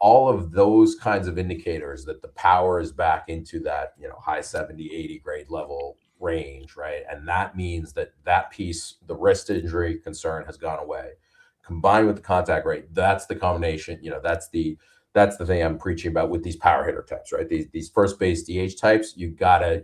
all of those kinds of indicators that the power is back into that, high 70, 80 grade level range, right? And that means that piece, the wrist injury concern, has gone away. Combined with the contact rate, that's the combination. That's the thing I'm preaching about with these power hitter types, right? These first base DH types, you gotta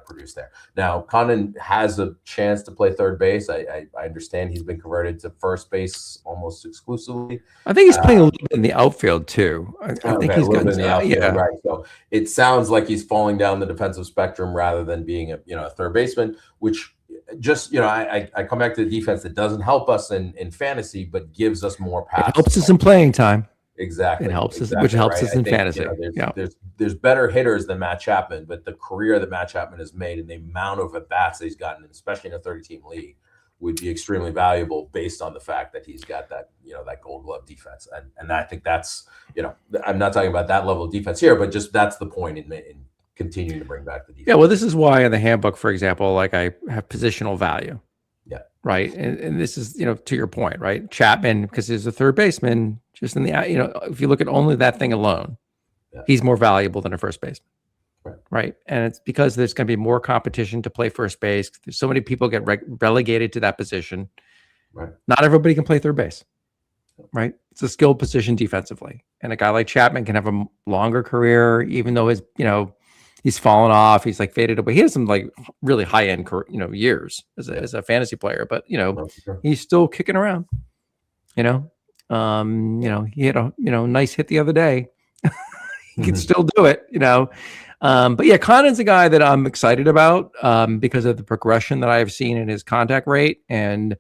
produce there. Now, Condon has a chance to play third base. I understand he's been converted to first base almost exclusively. I think he's playing a little bit in the outfield too. I think he's got in the outfield, yeah, right. So it sounds like he's falling down the defensive spectrum rather than being a third baseman, which just, I come back to the defense that doesn't help us in fantasy, but gives us more passes. It helps us in playing time. Exactly. It helps us, which helps us in fantasy. There's better hitters than Matt Chapman, but the career that Matt Chapman has made and the amount of at-bats that he's gotten, especially in a 30-team league, would be extremely valuable based on the fact that he's got that, that Gold Glove defense. And I think that's, I'm not talking about that level of defense here, but just that's the point in continuing to bring back the defense. Yeah, well, this is why in the handbook, for example, like I have positional value. Yeah. Right. And this is, to your point, right? Chapman, because he's a third baseman, just in the, if you look at only that thing alone, yeah, he's more valuable than a first baseman. Right. And it's because there's going to be more competition to play first base. There's so many people get relegated to that position. Right. Not everybody can play third base. right? It's a skilled position defensively. And a guy like Chapman can have a longer career, even though his, he's fallen off. He's like faded away. He has some like really high end, years as a fantasy player, but he's still kicking around. He had a nice hit the other day. He can still do it. But yeah, Condon's a guy that I'm excited about because of the progression that I've seen in his contact rate, and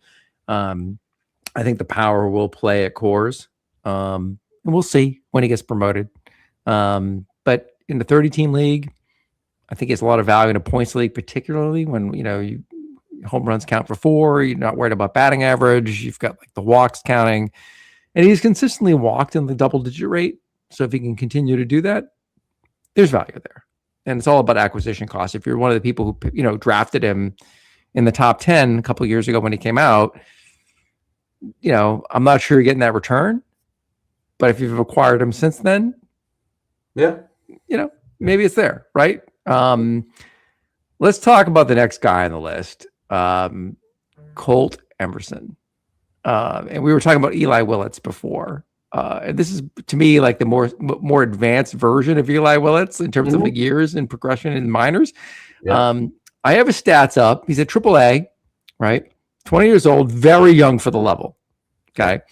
I think the power will play at Coors. And we'll see when he gets promoted. But in the 30-team league, I think it's a lot of value in a points league, particularly when you home runs count for 4. You're not worried about batting average. You've got like the walks counting, and he's consistently walked in the double-digit rate. So if he can continue to do that, there's value there. And it's all about acquisition costs. If you're one of the people who drafted him in the top 10 a couple of years ago when he came out, I'm not sure you're getting that return. But if you've acquired him since then, maybe it's there, right? Let's talk about the next guy on the list, Colt Emerson. And we were talking about Eli Willits before. And this is, to me, like the more advanced version of Eli Willits in terms of the years and progression in minors. Yeah. I have his stats up. He's at AAA, right? 20 years old, very young for the level. Okay.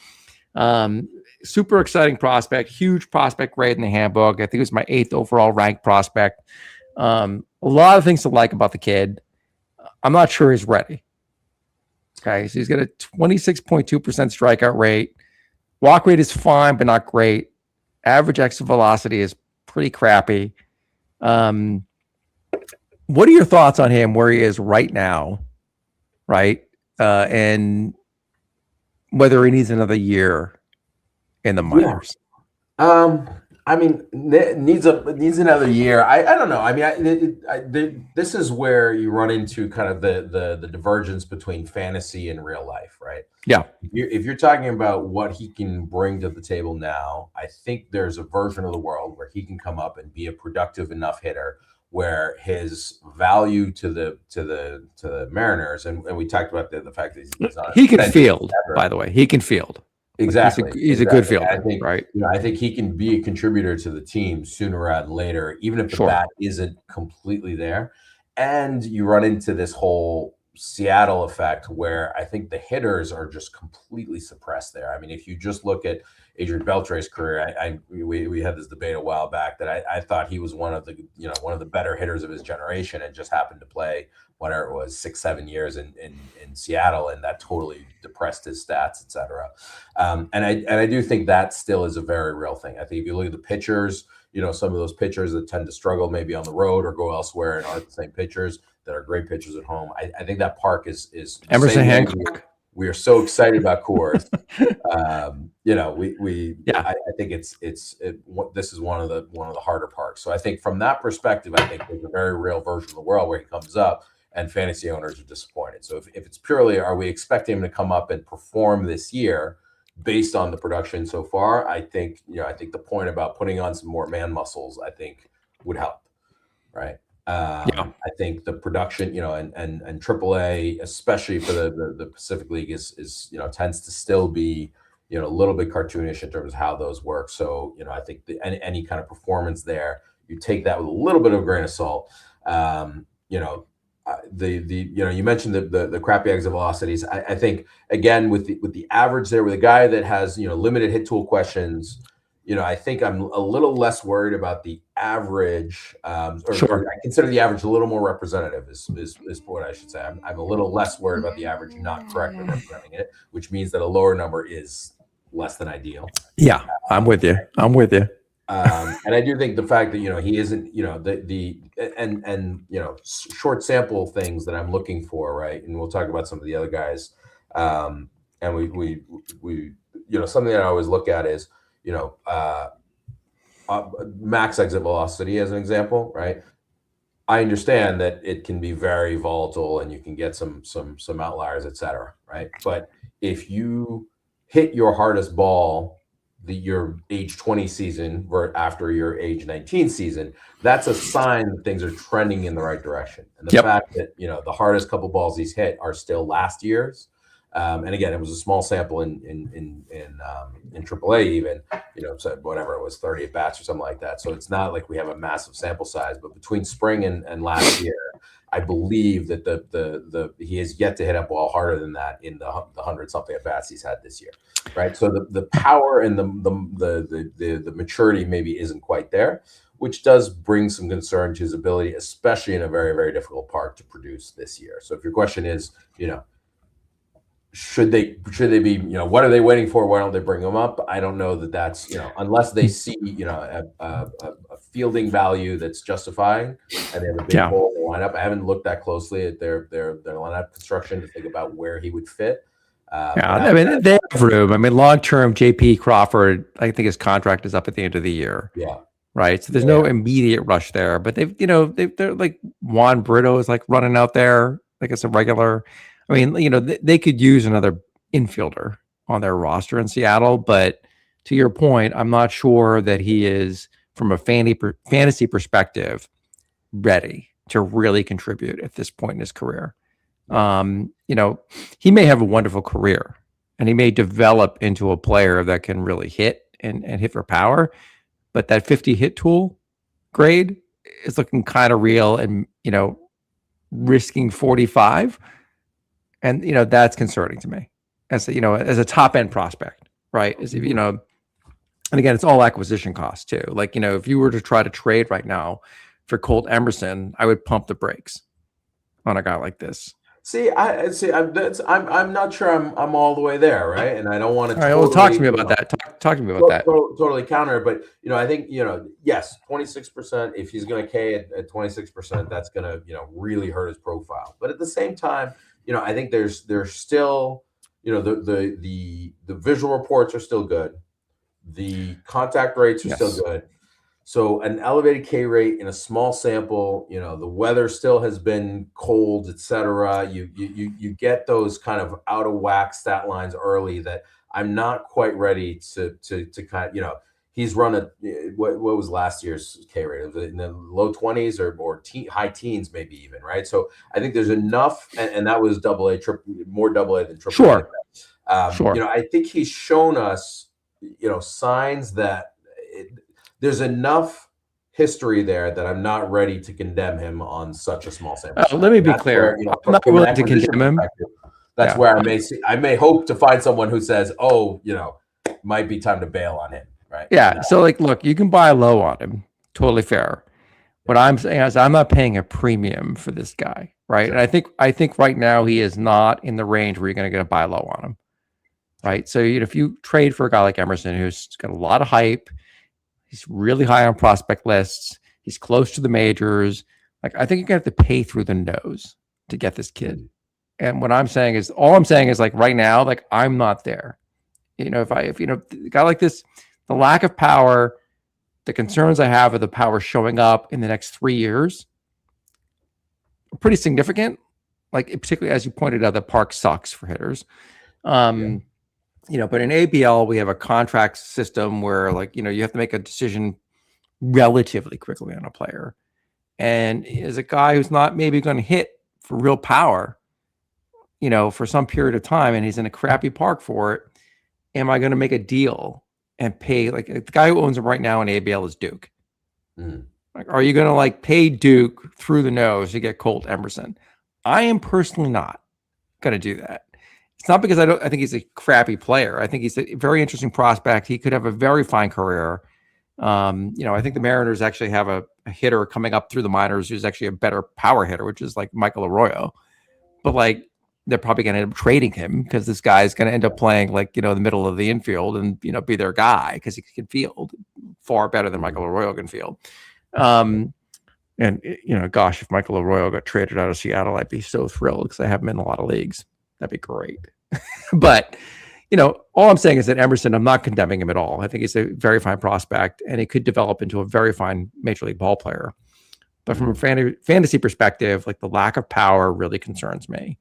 Super exciting prospect, huge prospect grade in the handbook. I think it was my 8th overall ranked prospect. A lot of things to like about the kid. I'm not sure he's ready. Okay. So he's got a 26.2% strikeout rate. Walk rate is fine, but not great. Average exit velocity is pretty crappy. What are your thoughts on him, where he is right now, right? And whether he needs another year in the minors? I mean, needs another year. I don't know. I mean, this is where you run into kind of the divergence between fantasy and real life, right? Yeah. If you're talking about what he can bring to the table now, I think there's a version of the world where he can come up and be a productive enough hitter where his value to the Mariners, and we talked about the fact that he's on he can field, by the way. He can field. Exactly. He's a good fielder. I think, right? I think he can be a contributor to the team sooner rather than later, even if the bat isn't completely there. And you run into this whole Seattle effect where I think the hitters are just completely suppressed there. I mean, if you just look at Adrian Beltre's career, we had this debate a while back that I thought he was one of the better hitters of his generation, and just happened to play whatever it was 6-7 years in Seattle, and that totally depressed his stats, et cetera. And I do think that still is a very real thing. I think if you look at the pitchers, some of those pitchers that tend to struggle maybe on the road or go elsewhere and aren't the same pitchers that are great pitchers at home, I think that park is Emerson Hancock. We are so excited about Coors. I think this is one of the harder parks. So I think from that perspective, I think there's a very real version of the world where he comes up and fantasy owners are disappointed. So if it's purely, are we expecting him to come up and perform this year based on the production so far? I think the point about putting on some more man muscles, I think, would help, right? I think the production, and AAA, especially for the Pacific League, is tends to still be a little bit cartoonish in terms of how those work. So I think any kind of performance there, you take that with a little bit of a grain of salt. You mentioned the crappy exit velocities. I think again with the average there, with a guy that has limited hit tool questions, I think I'm a little less worried about the average, or I consider the average a little more representative is what I should say. I'm a little less worried about the average not correctly representing it, which means that a lower number is less than ideal. Yeah, I'm with you. And I do think the fact that he isn't short sample things that I'm looking for, right? And we'll talk about some of the other guys. And we something that I always look at is max exit velocity as an example, right? I understand that it can be very volatile and you can get some outliers, et cetera, right? But if you hit your hardest ball your age 20 season after your age 19 season, that's a sign that things are trending in the right direction. And the fact that the hardest couple balls he's hit are still last year's, And again, it was a small sample in AAA even, so whatever it was, 30 at bats or something like that. So it's not like we have a massive sample size, but between spring and last year, I believe that he has yet to hit a ball harder than that in the 100-something at bats he's had this year, right? So the power and the maturity maybe isn't quite there, which does bring some concern to his ability, especially in a very, very difficult park, to produce this year. So if your question is, should they be, what are they waiting for? Why don't they bring him up? I don't know that that's, unless they see, a fielding value that's justifying and they have a big hole in the lineup. I haven't looked that closely at their lineup construction to think about where he would fit. I mean, they have room. I mean, long-term JP Crawford, I think his contract is up at the end of the year. Yeah. Right. So there's no immediate rush there, but they're like Juan Brito is like running out there like it's a regular. I mean, they could use another infielder on their roster in Seattle, but to your point, I'm not sure that he is, from a fantasy perspective, ready to really contribute at this point in his career. He may have a wonderful career and he may develop into a player that can really hit and hit for power, but that 50 hit tool grade is looking kind of real and, risking 45. And, that's concerning to me as a top end prospect, right? As if, and again, it's all acquisition costs too. Like, if you were to try to trade right now for Colt Emerson, I would pump the brakes on a guy like this. I'm not sure I'm all the way there, right? And I don't want to. All right, well, talk to me about that. Talk to me about that. Totally counter, but I think yes, 26%. If he's going to K at 26%, that's going to really hurt his profile. But at the same time, I think there's still the visual reports are still good, the contact rates are still good. So an elevated K rate in a small sample, the weather still has been cold, etc. You get those kind of out of whack stat lines early that I'm not quite ready to kind of, he's run what was last year's K rate? It was in the low 20s or high teens, maybe even, right? So I think there's enough, and that was more AA than triple. Sure. I think he's shown us, signs that there's enough history there that I'm not ready to condemn him on such a small sample. Let me be clear. I'm not willing to condemn him. That's where I may hope to find someone who says, might be time to bail on him. Right. Yeah. So look, you can buy low on him. Totally fair. What I'm saying is I'm not paying a premium for this guy. Right. Sure. And I think right now he is not in the range where you're going to get a buy low on him. Right. So if you trade for a guy like Emerson, who's got a lot of hype, he's really high on prospect lists, he's close to the majors. I think you're going to have to pay through the nose to get this kid. And what I'm saying is, right now, I'm not there. If a guy like this, the lack of power, the concerns I have of the power showing up in the next 3 years are pretty significant. Particularly as you pointed out, the park sucks for hitters. But in ABL, we have a contract system where you have to make a decision relatively quickly on a player. And as a guy who's not maybe going to hit for real power, for some period of time, and he's in a crappy park for it, am I going to make a deal and pay? The guy who owns him right now in ABL is Duke. Are you going to pay Duke through the nose to get Colt Emerson? I am personally not going to do that. It's not because I think he's a crappy player. I think he's a very interesting prospect. He could have a very fine career. I think the Mariners actually have a hitter coming up through the minors who's actually a better power hitter, which is Michael Arroyo. But they're probably going to end up trading him because this guy's going to end up playing the middle of the infield and be their guy because he can field far better than Michael Arroyo can field. Gosh, if Michael Arroyo got traded out of Seattle, I'd be so thrilled because I have him in a lot of leagues. That'd be great. But, all I'm saying is that Emerson, I'm not condemning him at all. I think he's a very fine prospect and he could develop into a very fine major league ball player. But from a fantasy perspective, the lack of power really concerns me,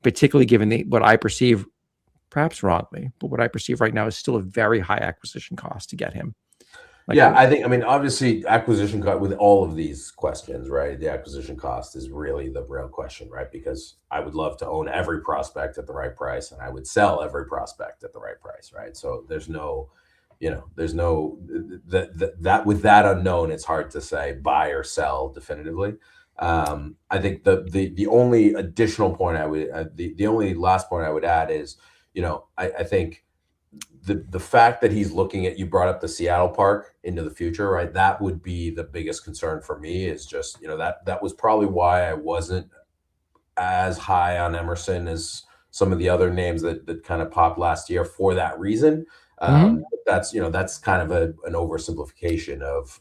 particularly given what I perceive, perhaps wrongly, but what I perceive right now is still a very high acquisition cost to get him. Like, Yeah, I think, I mean, obviously acquisition cost with all of these questions, right? The acquisition cost is really the real question, right? Because I would love to own every prospect at the right price, and I would sell every prospect at the right price, right? So there's no, there's no that with that unknown, it's hard to say buy or sell definitively. I think the only additional point I would the only last point I would add is, I think the fact that he's looking at, you brought up the Seattle park into the future, right? That would be the biggest concern for me, is just, that was probably why I wasn't as high on Emerson as some of the other names that kind of popped last year for that reason. That's kind of an oversimplification of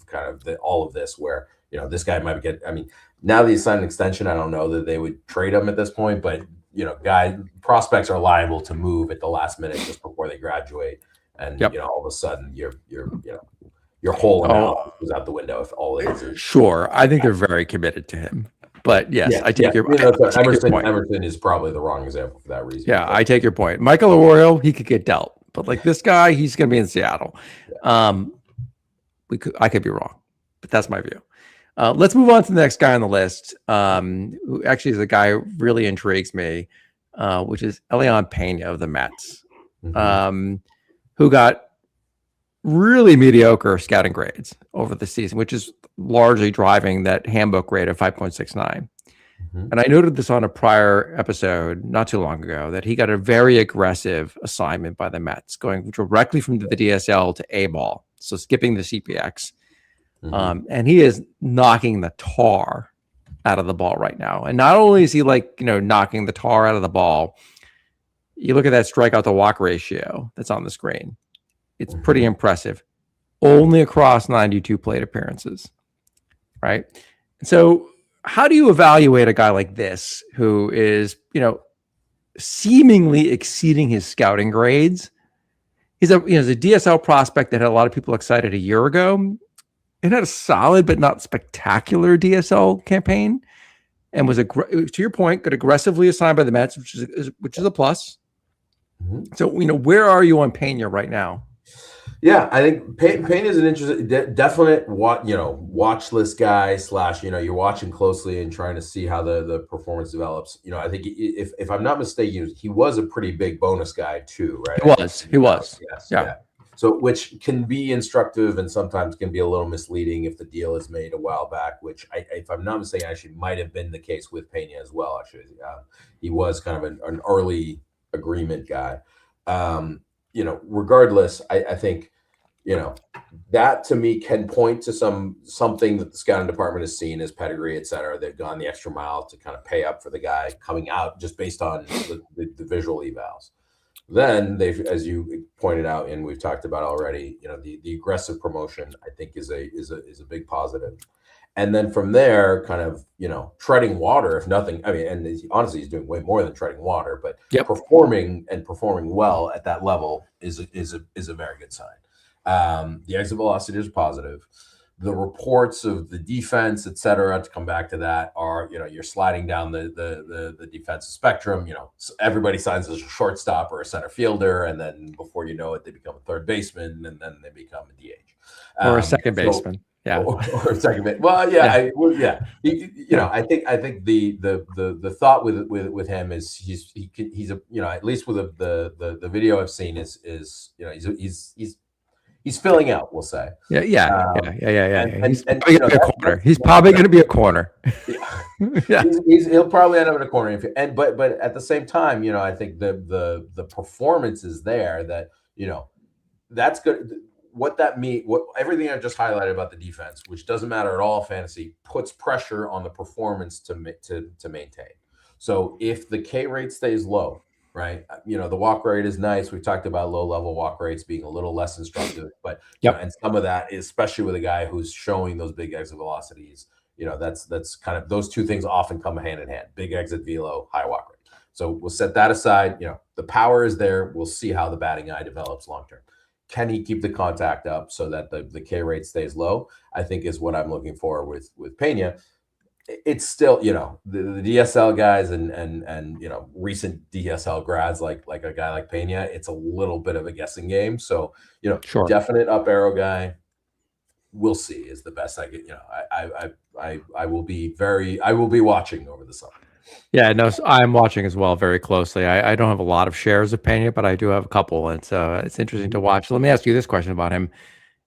kind of all of this, where, this guy might get, I mean, now that he's signed an extension, I don't know that they would trade him at this point, but prospects are liable to move at the last minute just before they graduate, and all of a sudden your whole analysis goes out the window if all it is. Sure, I think they're very committed to him, but yes, I take your point. Emerson is probably the wrong example for that reason. Yeah, I take your point. Michael Arroyo, he could get dealt, but like this guy, he's going to be in Seattle. I could be wrong, but that's my view. Let's move on to the next guy on the list, who actually is a guy who really intrigues me, which is Elian Pena of the Mets, who got really mediocre scouting grades over the season, which is largely driving that handbook grade of 5.69. And I noted this on a prior episode not too long ago, that he got a very aggressive assignment by the Mets, going directly from the DSL to A ball, so skipping the CPX. And he is knocking the tar out of the ball right now. And not only is he knocking the tar out of the ball, you look at that strikeout to walk ratio that's on the screen. It's pretty impressive. Only across 92 plate appearances, right? And so how do you evaluate a guy like this, who is, seemingly exceeding his scouting grades? He's a DSL prospect that had a lot of people excited a year ago. It had a solid but not spectacular DSL campaign, and was to your point, got aggressively assigned by the Mets, which is a plus. So where are you on Pena right now? Yeah, I think Pena is an interesting, definite watch list guy / you're watching closely and trying to see how the performance develops. I think if I'm not mistaken, he was a pretty big bonus guy too, right? He was. Yes, yeah. So, which can be instructive and sometimes can be a little misleading if the deal is made a while back, which if I'm not mistaken, actually might have been the case with Pena as well. Actually, he was kind of an early agreement guy. Regardless, I think, that to me can point to something that the scouting department has seen as pedigree, et cetera. They've gone the extra mile to kind of pay up for the guy coming out just based on the visual evals. Then they've, as you pointed out, and we've talked about already, the aggressive promotion, I think is a big positive. And then from there, kind of, treading water, if nothing. I mean, and honestly, he's doing way more than treading water, but performing well at that level is a very good sign. The exit velocity is positive. The reports of the defense, et cetera, to come back to that, are, you're sliding down the defensive spectrum. Everybody signs as a shortstop or a center fielder, and then before you know it, they become a third baseman, and then they become a DH or a second baseman. Or a second base. Well, yeah. I think the thought with him is he's at least with the video I've seen is he's filling out, we'll say. Yeah. He's probably going to be a corner. He'll probably end up in a corner. But at the same time, I think the performance is there. That that's good. What that means, everything I've just highlighted about the defense, which doesn't matter at all, fantasy, puts pressure on the performance to maintain. So if the K rate stays low, right? The walk rate is nice. We've talked about low level walk rates being a little less instructive, but and some of that, especially with a guy who's showing those big exit velocities, that's kind of, those two things often come hand in hand: big exit velo, high walk rate. So we'll set that aside. The power is there. We'll see how the batting eye develops long term. Can he keep the contact up so that the K rate stays low? I think is what I'm looking for with Pena. It's still, the DSL guys and recent DSL grads like a guy like Pena, it's a little bit of a guessing game. So, sure. Definite up arrow guy, we'll see is the best I get. I will be watching over the summer. Yeah, no, so I'm watching as well very closely. I don't have a lot of shares of Pena, but I do have a couple, and so it's interesting to watch. Let me ask you this question about him: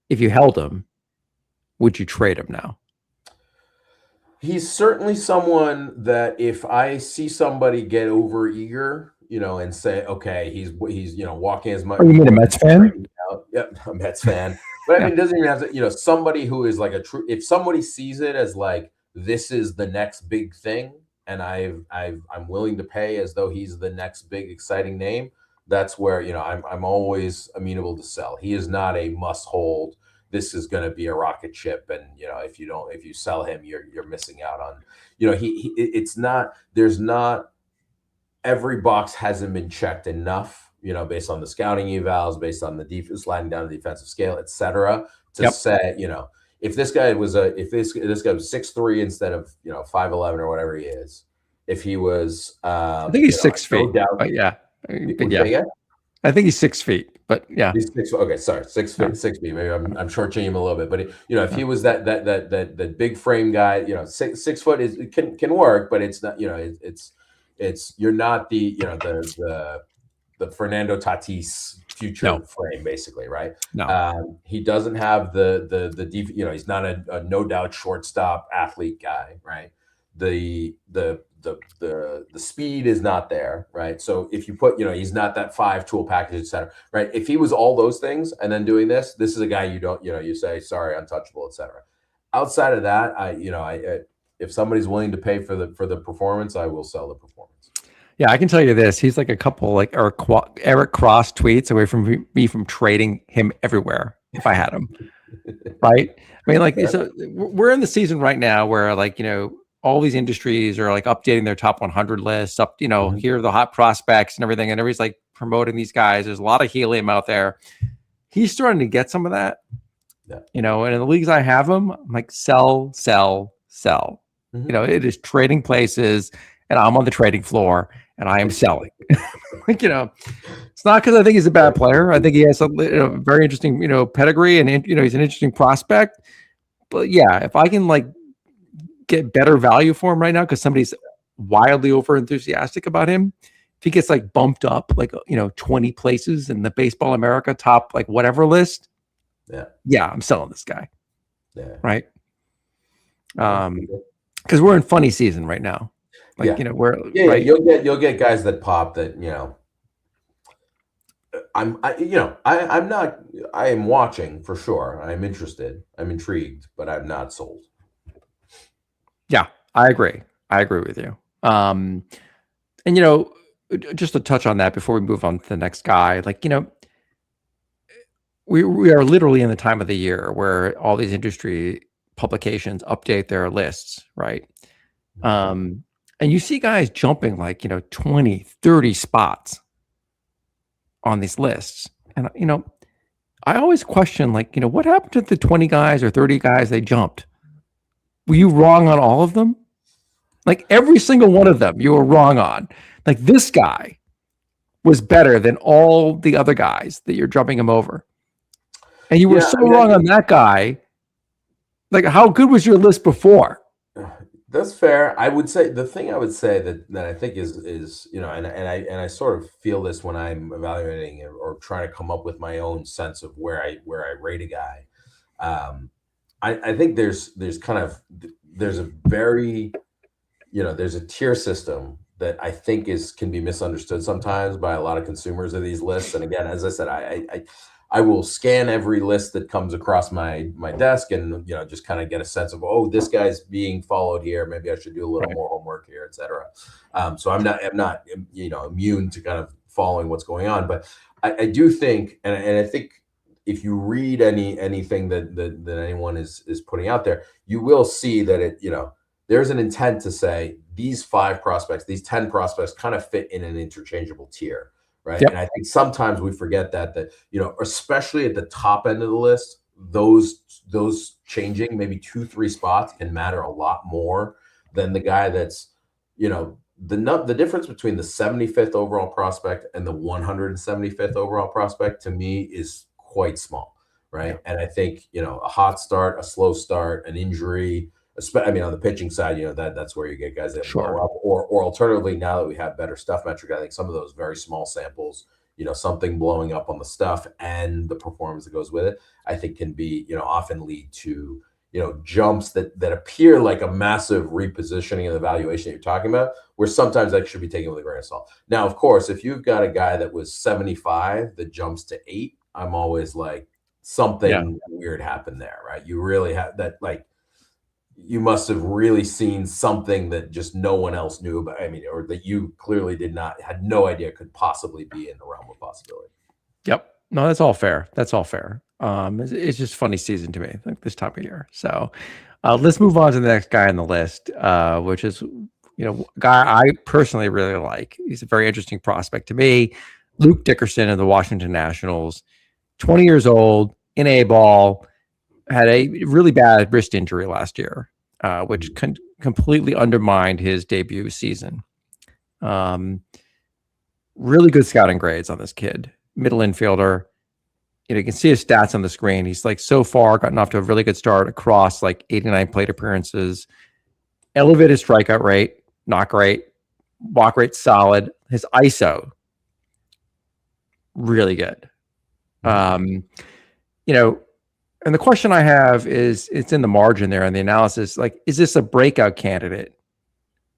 if you held him, would you trade him now? He's certainly someone that if I see somebody get over eager, and say, okay, he's walking as much. Oh, you mean a Mets fan? Yep, a Mets fan. But I Yeah. mean, it doesn't even have to, somebody who is like if somebody sees it as like, this is the next big thing, and I'm willing to pay as though he's the next big exciting name, that's where, I'm always amenable to sell. He is not a must hold. This is going to be a rocket ship, and if you sell him, you're missing out on, it's not, there's not, every box hasn't been checked enough, based on the scouting evals, based on the defense, sliding down the defensive scale, etc., to say, if this guy was if this guy was 6'3" instead of 5'11" or whatever he is, if he was, I think he's 6 feet. But yeah, I think he's 6 feet. But yeah, he's 6. Okay, sorry, 6 feet. 6 feet. Maybe I'm shortchanging him a little bit, but if he was that big frame guy, 6 foot is can work, but it's not. It's you're not the the Fernando Tatis future frame, basically, right? No, he doesn't have the deep. He's not a no doubt shortstop athlete guy, right? The speed is not there, right? So if you put, he's not that 5 tool package, etc., right? If he was all those things and then doing this is a guy you don't, you say, sorry, untouchable, etc. Outside of that, if somebody's willing to pay for the performance, I will sell the performance. Yeah, I can tell you this: he's like a couple like Eric Cross tweets away from me from trading him everywhere if I had him. Right? I mean, like, so we're in the season right now where, like, all these industries are like updating their top 100 lists. Here are the hot prospects and everything, and everybody's like promoting these guys. There's a lot of helium out there. He's starting to get some of that. And in the leagues I have him, I'm like, sell. It is trading places, and I'm on the trading floor, and I am selling. It's not because I think he's a bad player. I think he has a very interesting, pedigree, and he's an interesting prospect. But yeah, if I can like get better value for him right now because somebody's wildly over enthusiastic about him, if he gets like bumped up like 20 places in the Baseball America top like whatever list, I'm selling this guy. Right. Because we're in funny season right now. Like, right? You'll get guys that pop that, I am watching for sure. I'm interested. I'm intrigued, but I'm not sold. Yeah, I agree with you. And just to touch on that before we move on to the next guy, like, we are literally in the time of the year where all these industry publications update their lists, right? And you see guys jumping like, 20, 30 spots on these lists. And, I always question, like, what happened to the 20 guys or 30 guys they jumped? Were you wrong on all of them? Like every single one of them you were wrong on. Like this guy was better than all the other guys that you're jumping him over. And you were wrong on that guy. Like, how good was your list before? That's fair. I would say the thing I would say that I think is and I sort of feel this when I'm evaluating or trying to come up with my own sense of where I rate a guy. I think there's a very there's a tier system that I think can be misunderstood sometimes by a lot of consumers of these lists. And again, as I said, I will scan every list that comes across my desk and just kind of get a sense of, oh, this guy's being followed here. Maybe I should do a little more homework here, etc. So I'm not immune to kind of following what's going on, but I do think, and I think if you read anything that anyone is putting out there, you will see that there's an intent to say these 5 prospects, these 10 prospects kind of fit in an interchangeable tier. Right. Yep. And I think sometimes we forget that especially at the top end of the list, those changing maybe 2-3 spots can matter a lot more than the guy that's, the difference between the 75th overall prospect and the 175th overall prospect to me is quite small. right? And I think, a hot start, a slow start, an injury, I mean, on the pitching side, that's where you get guys that blow up, or alternatively, now that we have better stuff metric, I think some of those very small samples, something blowing up on the stuff and the performance that goes with it, I think can be, often lead to, jumps that appear like a massive repositioning of the valuation that you're talking about, where sometimes that should be taken with a grain of salt. Now, of course, if you've got a guy that was 75 that jumps to 8, I'm always like, something weird happened there, right? You really have that, like, you must have really seen something that just no one else knew about. I mean, or that you clearly had no idea could possibly be in the realm of possibility. Yep. No, that's all fair. That's all fair. It's just funny season to me, like this time of year. So let's move on to the next guy on the list, which is, a guy I personally really like. He's a very interesting prospect to me. Luke Dickerson of the Washington Nationals, 20 years old, in A ball, had a really bad wrist injury last year, which completely undermined his debut season. Really good scouting grades on this kid, middle infielder. You can see his stats on the screen. He's like so far gotten off to a really good start across like 89 plate appearances. Elevated strikeout rate, not great. Walk rate solid. His ISO, really good. And the question I have is, it's in the margin there in the analysis, like, is this a breakout candidate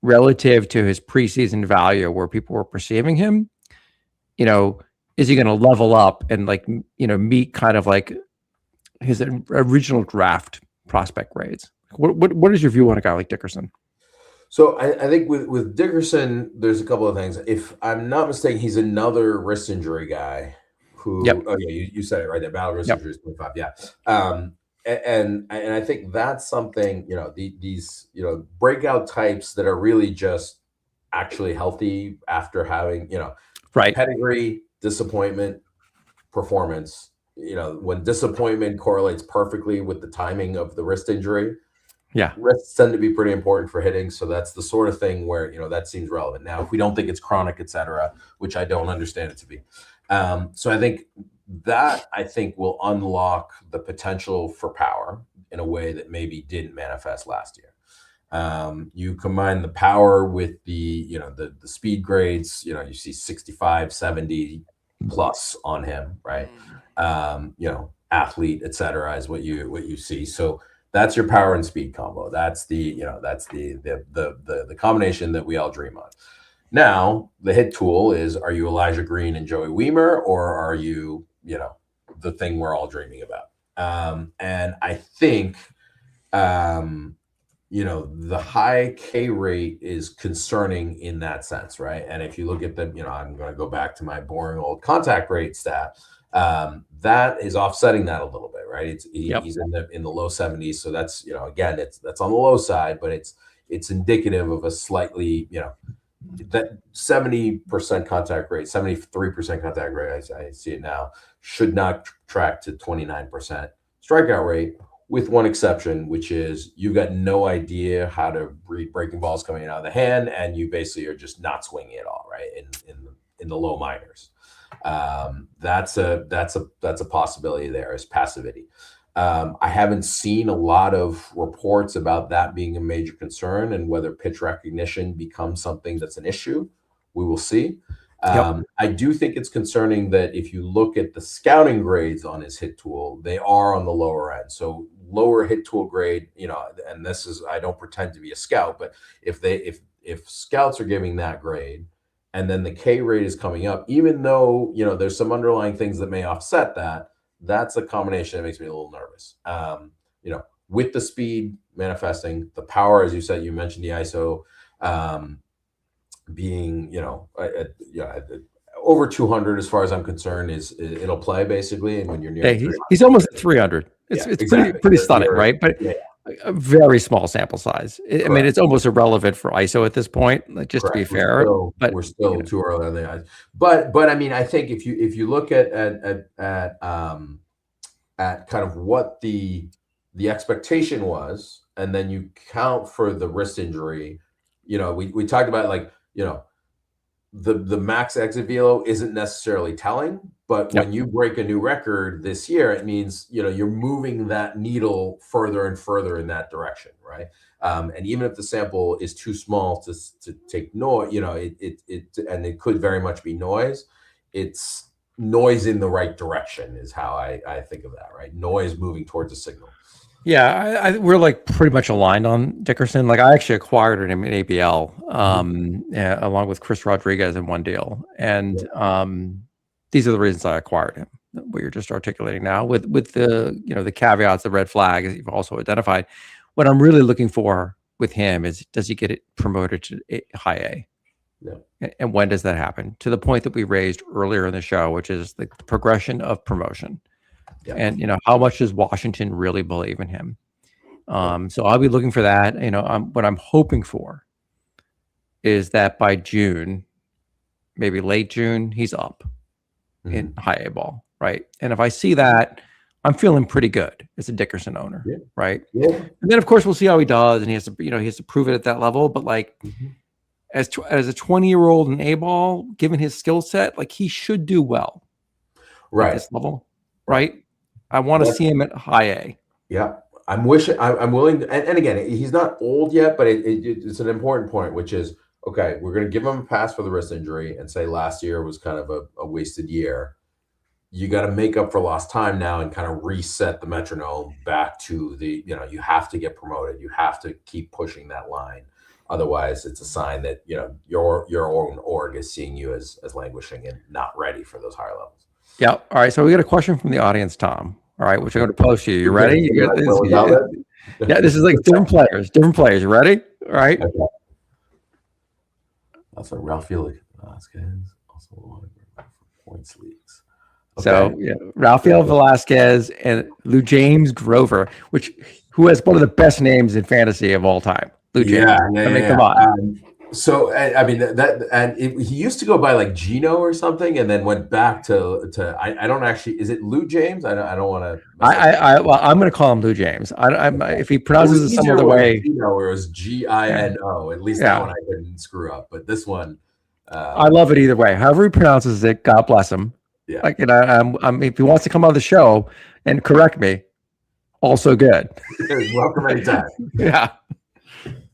relative to his preseason value where people were perceiving him? Is he going to level up and meet kind of like his original draft prospect grades? What is your view on a guy like Dickerson? So I think with Dickerson, there's a couple of things. If I'm not mistaken, he's another wrist injury guy who, you said it right there. Battle wrist injury is 25. Yeah. And I think that's something, these, breakout types that are really just actually healthy after having, pedigree, disappointment, performance, when disappointment correlates perfectly with the timing of the wrist injury. Yeah. Wrists tend to be pretty important for hitting. So that's the sort of thing where, that seems relevant. Now, if we don't think it's chronic, et cetera, which I don't understand it to be. So I think will unlock the potential for power in a way that maybe didn't manifest last year. You combine the power with the speed grades, you see 65, 70 plus on him, right? Athlete, et cetera, is what you see. So that's your power and speed combo. That's the combination that we all dream of. Now, the hit tool is, are you Elijah Green and Joey Weimer, or are you, the thing we're all dreaming about? And I think, the high K rate is concerning in that sense, right? And if you look at the, I'm going to go back to my boring old contact rate stat, that is offsetting that a little bit, right? He's in the low 70s. So that's, again, that's on the low side, but it's indicative of a slightly, that 70% contact rate, 73% contact rate, I see it now, should not track to 29% strikeout rate, with one exception, which is you've got no idea how to read breaking balls coming out of the hand, and you basically are just not swinging at all, right? In the low minors. That's a possibility there, is passivity. I haven't seen a lot of reports about that being a major concern, and whether pitch recognition becomes something that's an issue. We will see. I do think it's concerning that if you look at the scouting grades on his hit tool, they are on the lower end. So lower hit tool grade, and this is, I don't pretend to be a scout, but if scouts are giving that grade, and then the K rate is coming up, even though, there's some underlying things that may offset that, that's a combination that makes me a little nervous. With the speed manifesting, the power, as you said, you mentioned the ISO being, over 200 as far as I'm concerned, it'll play basically. And when you're near, he's almost at 300. It's exactly. pretty stunning, right? But a very small sample size. I mean, it's almost irrelevant for ISO at this point, just to be fair. But we're still too early on the eyes. But I mean, I think if you look at kind of what the expectation was, and then you count for the wrist injury, we talked about, like, the max exit velo isn't necessarily telling, but when you break a new record this year, it means you're moving that needle further and further in that direction, right? And even if the sample is too small to take noise, and it could very much be noise. It's noise in the right direction is how I think of that, right? Noise moving towards a signal. Yeah, we're like pretty much aligned on Dickerson. Like I actually acquired him in ABL, along with Chris Rodriguez in one deal, and these are the reasons I acquired him. What you're just articulating now, with the the caveats, the red flags you've also identified. What I'm really looking for with him is, does he get it promoted to high A? Yeah. And when does that happen? To the point that we raised earlier in the show, which is the progression of promotion. Yeah. And how much does Washington really believe in him? So I'll be looking for that. What I'm hoping for is that by June, maybe late June, he's up in high A ball, right? And if I see that, I'm feeling pretty good as a Dickerson owner, right? Yeah. And then of course we'll see how he does, and he has to prove it at that level. But like as a 20-year-old in A ball, given his skill set, like he should do well, at this level, right? I want to see him at high A. Yeah. I'm willing to, and again, he's not old yet, but it's an important point, which is, okay, we're going to give him a pass for the wrist injury and say last year was kind of a wasted year. You got to make up for lost time now and kind of reset the metronome back to you have to get promoted. You have to keep pushing that line. Otherwise, it's a sign that, your own org is seeing you as languishing and not ready for those higher levels. Yeah. All right. So we got a question from the audience, Tom. All right, which I'm going to post to you. You ready? Yeah, this is like different players. You ready? All right. Okay. That's like Ralph Felix Velasquez, also one for points leagues. Okay. So Rafael Velasquez and Lou James Grover, who has one of the best names in fantasy of all time. Lou James. Come on. So I mean he used to go by like Gino or something, and then went back to I don't actually, is it Lou James? I don't want to. Well, I'm going to call him Lou James. If he pronounces it some other way, Gino, or it was Gino. At least that one I couldn't screw up, but this one, I love it either way. However he pronounces it, God bless him. Yeah. Like, if he wants to come on the show and correct me, also good. Welcome anytime. Yeah.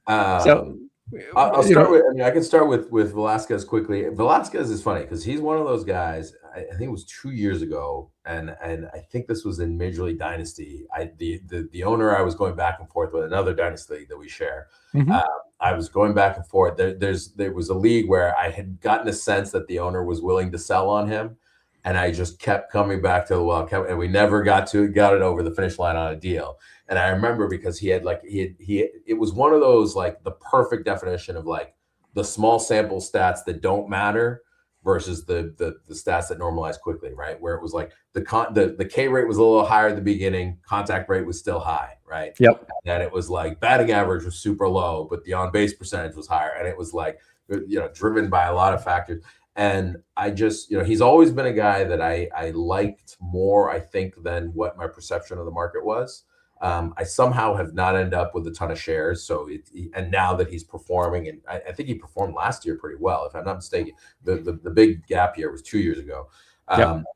I'll start with. I can start with Velasquez quickly. Velasquez is funny because he's one of those guys. I think it was 2 years ago, and I think this was in Major League Dynasty. The owner I was going back and forth with, another Dynasty league that we share. I was going back and forth. There was a league where I had gotten a sense that the owner was willing to sell on him, and I just kept coming back to and we never got it over the finish line on a deal. And I remember because it was one of those, like, the perfect definition of like the small sample stats that don't matter versus the stats that normalize quickly, right? Where it was like the K rate was a little higher at the beginning, contact rate was still high, right? Yep. And it was like batting average was super low, but the on base percentage was higher, and it was like driven by a lot of factors. And I just, he's always been a guy that I liked more, I think, than what my perception of the market was. I somehow have not ended up with a ton of shares. So and now that he's performing, and I think he performed last year pretty well, if I'm not mistaken. The big gap year was 2 years ago.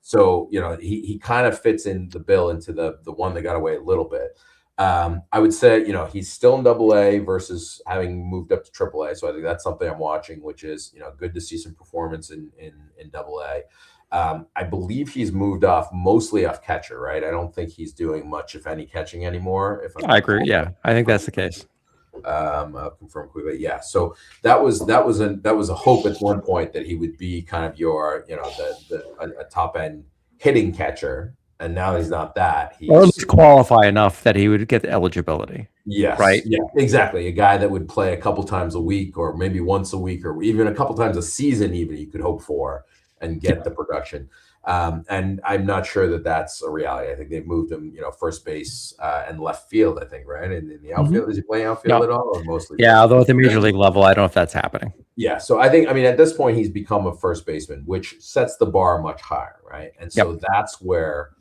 So he kind of fits in the bill into the one that got away a little bit. I would say he's still in AA versus having moved up to AAA. So I think that's something I'm watching, which is good to see some performance in AA. I believe he's moved mostly off catcher, right? I don't think he's doing much, if any, catching anymore. I agree. Yeah, I think that's the case. I'll confirm quickly. Yeah. So that was a hope at one point that he would be kind of your, a top end hitting catcher. And now he's not that. Or at least qualify enough that he would get the eligibility. Yes. Right. Yeah, exactly. A guy that would play a couple times a week, or maybe once a week, or even a couple times a season, even, you could hope for and get the production. And I'm not sure that that's a reality. I think they've moved him, first base and left field, I think, right? And in the outfield, is he playing outfield at all, or mostly? Yeah, although at the major league level, I don't know if that's happening. Yeah, so I think, at this point, he's become a first baseman, which sets the bar much higher, right? And so that's where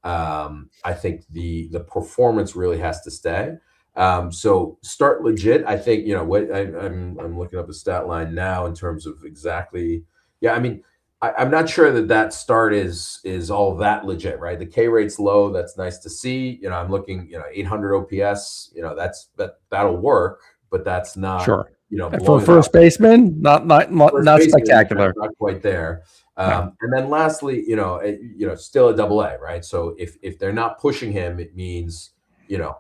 I think the performance really has to stay. So start legit. I think, you know, what I'm looking up the stat line now in terms of exactly. Yeah, I mean, I'm not sure that start is all that legit, right? The K rate's low. That's nice to see. You know, I'm looking, you know, 800 OPS. You know, that'll work, but that's not, Sure. you know, For blowing first baseman, not baseman, spectacular. not quite there. No. And then lastly, still a double A, right? So if they're not pushing him, it means, you know,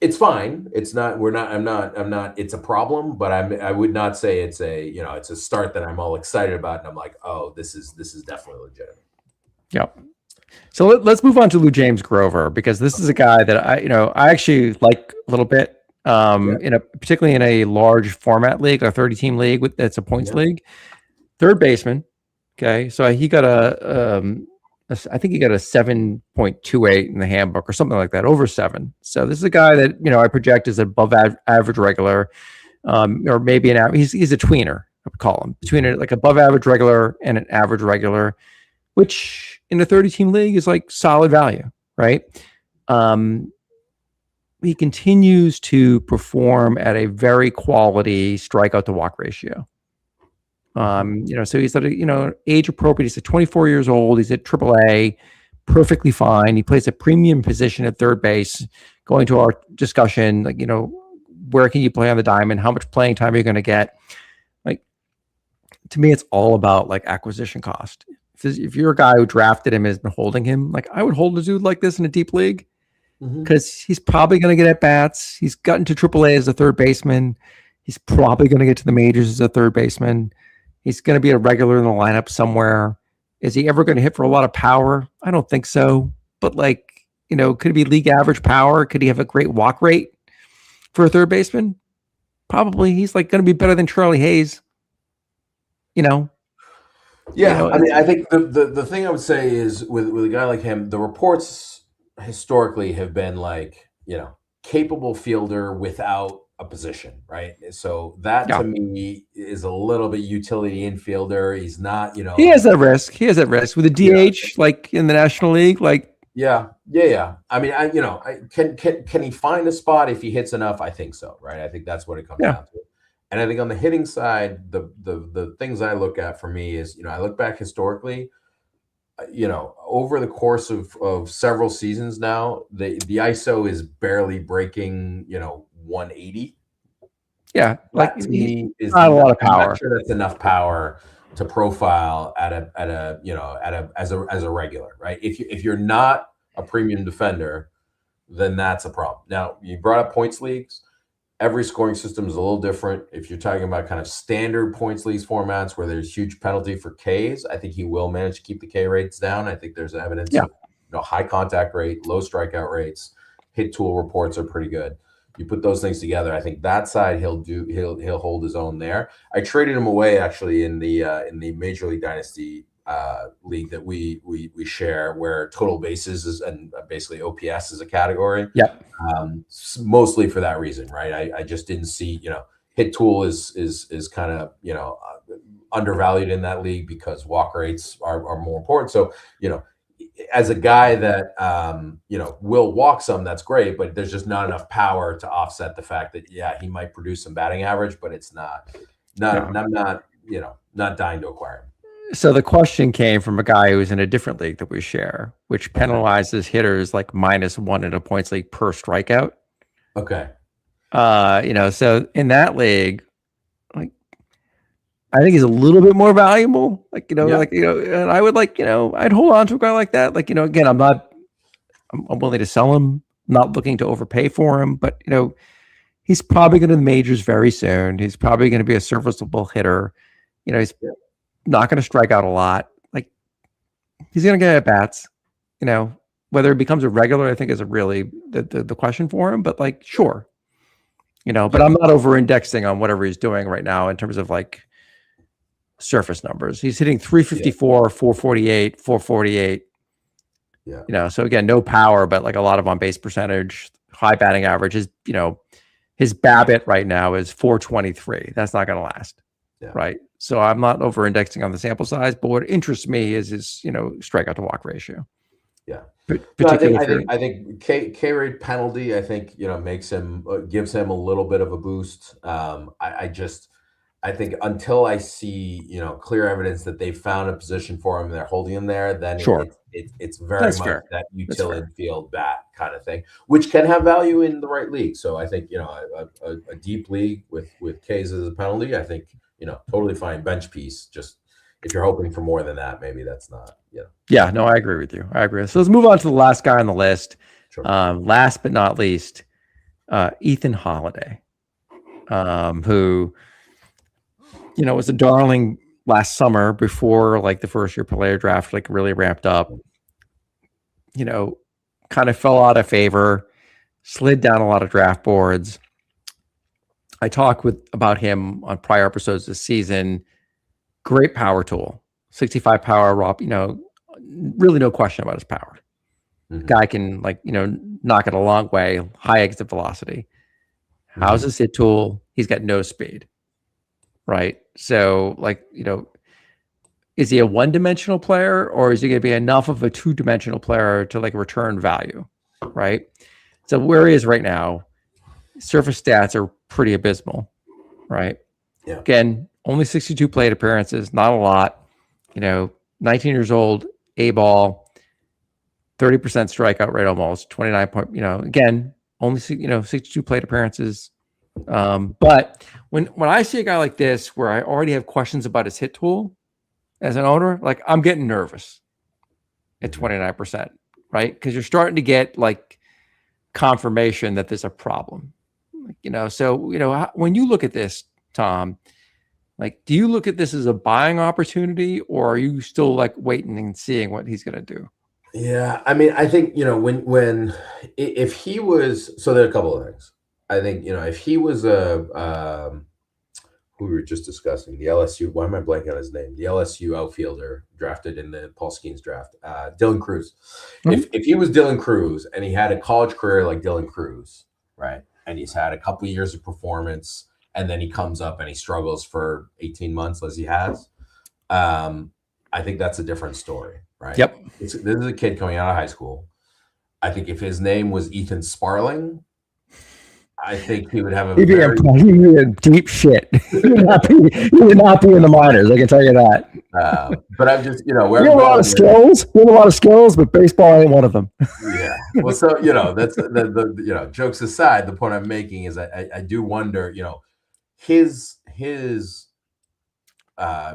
it's fine. It's not. We're not. I'm not. It's a problem, but I would not say it's a start that I'm all excited about, and I'm like, oh, this is definitely legitimate. Yep. So let's move on to Lou James Grover, because this is a guy that I actually like a little bit. Particularly in a large format league, a 30-team league that's a points league. Third baseman. Okay, so he got I think he got a 7.28 in the handbook or something like that, over 7. So this is a guy that I project is above average regular, or maybe an average. He's a tweener, I would call him, between like above average regular and an average regular, which in a 30-team league is like solid value, right? He continues to perform at a very quality strikeout to walk ratio. So he's at age appropriate. He's at 24 years old. He's at AAA, perfectly fine. He plays a premium position at third base. Going to our discussion, like, where can you play on the diamond? How much playing time are you going to get? Like, to me, it's all about like acquisition cost. If you're a guy who drafted him and has been holding him, like, I would hold a dude like this in a deep league, because he's probably going to get at bats. He's gotten to AAA as a third baseman. He's probably going to get to the majors as a third baseman. He's going to be a regular in the lineup somewhere. Is he ever going to hit for a lot of power? I don't think so. But like, could he be league average power? Could he have a great walk rate for a third baseman? Probably. He's like going to be better than Charlie Hayes. Yeah, I mean, I think the thing I would say is with a guy like him, the reports historically have been like, capable fielder without a position, right? So that to me is a little bit utility infielder. He's not, he has that risk. With a DH, like in the National League, like yeah. I mean, can he find a spot if he hits enough? I think so, right? I think that's what it comes down to. And I think on the hitting side, the things I look at for me is, I look back historically, over the course of several seasons now, the ISO is barely breaking, 180. Yeah, like to me is not a lot of power. I'm not sure that's enough power to profile as a regular, right? If you're not a premium defender, then that's a problem. Now, you brought up points leagues. Every scoring system is a little different. If you're talking about kind of standard points leagues formats where there's huge penalty for Ks, I think he will manage to keep the K rates down. I think there's evidence of high contact rate, low strikeout rates. Hit tool reports are pretty good. You put those things together, I think that side he'll hold his own there. I traded him away actually in the Major League Dynasty league that we share, where total bases is, and basically OPS is a category. Yep. Mostly for that reason, right? I just didn't see, hit tool is kind of, undervalued in that league because walk rates are more important. So, as a guy that, will walk some, that's great, but there's just not enough power to offset the fact that, he might produce some batting average, but it's not, I'm not dying to acquire him. So the question came from a guy who's in a different league that we share, which penalizes hitters like -1 in a points league per strikeout. Okay. So in that league, like, I think he's a little bit more valuable. Like, and I would I'd hold on to a guy like that. Like, again, I'm willing to sell him, not looking to overpay for him, but he's probably going to the majors very soon. He's probably going to be a serviceable hitter. He's not going to strike out a lot. Like, he's going to get at bats. Whether it becomes a regular, I think is a really the question for him. But like, sure, but I'm not over indexing on whatever he's doing right now in terms of like surface numbers. He's hitting 354, 448, 448. Yeah. So again, no power, but like a lot of on base percentage, high batting average. His BABIP right now is 423. That's not going to last. Yeah. Right. So I'm not over indexing on the sample size, but what interests me is his, strikeout to walk ratio. Yeah. No, particularly I think K rate penalty, I think, makes him gives him a little bit of a boost. I think until I see, clear evidence that they've found a position for him and they're holding him there, then sure. it's very That's much fair. that That's utility fair. field bat kind of thing, which can have value in the right league. So I think, a deep league with K's as a penalty, I think, totally fine bench piece. Just if you're hoping for more than that, maybe that's not, Yeah, no, I agree with you. I agree. So let's move on to the last guy on the list. Sure. Last but not least, Ethan Holiday, who, was a darling last summer before like the first year player draft like really ramped up. Kind of fell out of favor, slid down a lot of draft boards. I talked about him on prior episodes this season. Great power tool, 65 power raw. Really no question about his power. Mm-hmm. Guy can knock it a long way, high exit velocity. How's his hit tool? He's got no speed, right? So is he a one-dimensional player, or is he going to be enough of a two-dimensional player to return value, right? So where he is right now, surface stats are pretty abysmal, right? Yeah. Again, only 62 plate appearances, not a lot. 19 years old, A-ball, 30% strikeout rate almost, 29 point, again, only 62 plate appearances. But when I see a guy like this where I already have questions about his hit tool as an owner, I'm getting nervous at 29%, right? Because you're starting to get confirmation that there's a problem. So when you look at this, Tom, do you look at this as a buying opportunity, or are you still waiting and seeing what he's going to do? Yeah, I mean, I think if he was, so there are a couple of things. I think if he was who we were just discussing, the LSU. Why am I blanking on his name? The LSU outfielder drafted in the Paul Skeens draft, Dylan Cruz. Mm-hmm. If he was Dylan Cruz and he had a college career like Dylan Cruz, right, and he's had a couple of years of performance, and then he comes up and he struggles for 18 months as he has, I think that's a different story, right? Yep. This is a kid coming out of high school. I think if his name was Ethan Sparling, I think he would have he'd be in deep shit. He would not be in the minors. I can tell you that. But I'm just, we have a lot of skills. We have a lot of skills, but baseball ain't one of them. Yeah. Well, so that's the jokes aside. The point I'm making is I do wonder, his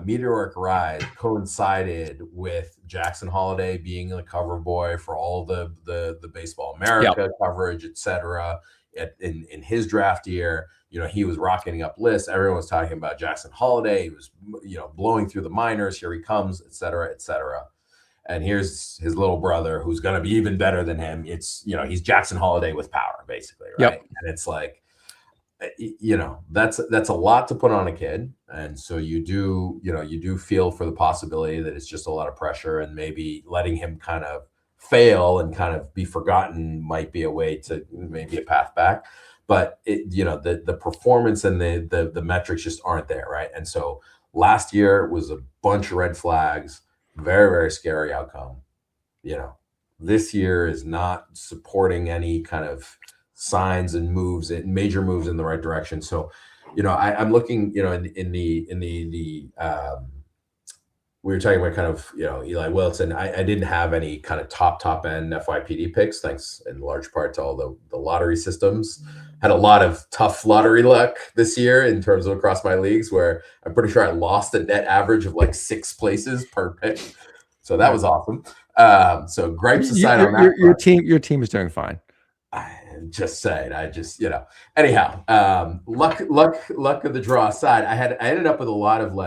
meteoric rise coincided with Jackson Holiday being the cover boy for all the Baseball America coverage, etc. In his draft year, he was rocketing up lists. Everyone was talking about Jackson Holiday. He was, blowing through the minors. Here he comes, etc., etc. And here's his little brother, who's going to be even better than him. It's, he's Jackson Holiday with power, basically, right? Yep. And it's that's a lot to put on a kid. And so you do feel for the possibility that it's just a lot of pressure, and maybe letting him kind of fail and kind of be forgotten might be a way to maybe a path back. But the performance and the metrics just aren't there, right? And so last year was a bunch of red flags, very, very scary outcome. This year is not supporting any kind of signs and major moves in the right direction. So, I'm looking, in the we were talking about kind of, Eli Wilson. I didn't have any kind of top end FYPD picks, thanks in large part to all the lottery systems. Had a lot of tough lottery luck this year in terms of across my leagues, where I'm pretty sure I lost a net average of 6 places per pick. So that was awesome. So gripes aside on that. Your team is doing fine. I'm just saying. Anyhow, luck of the draw aside, I ended up with a lot of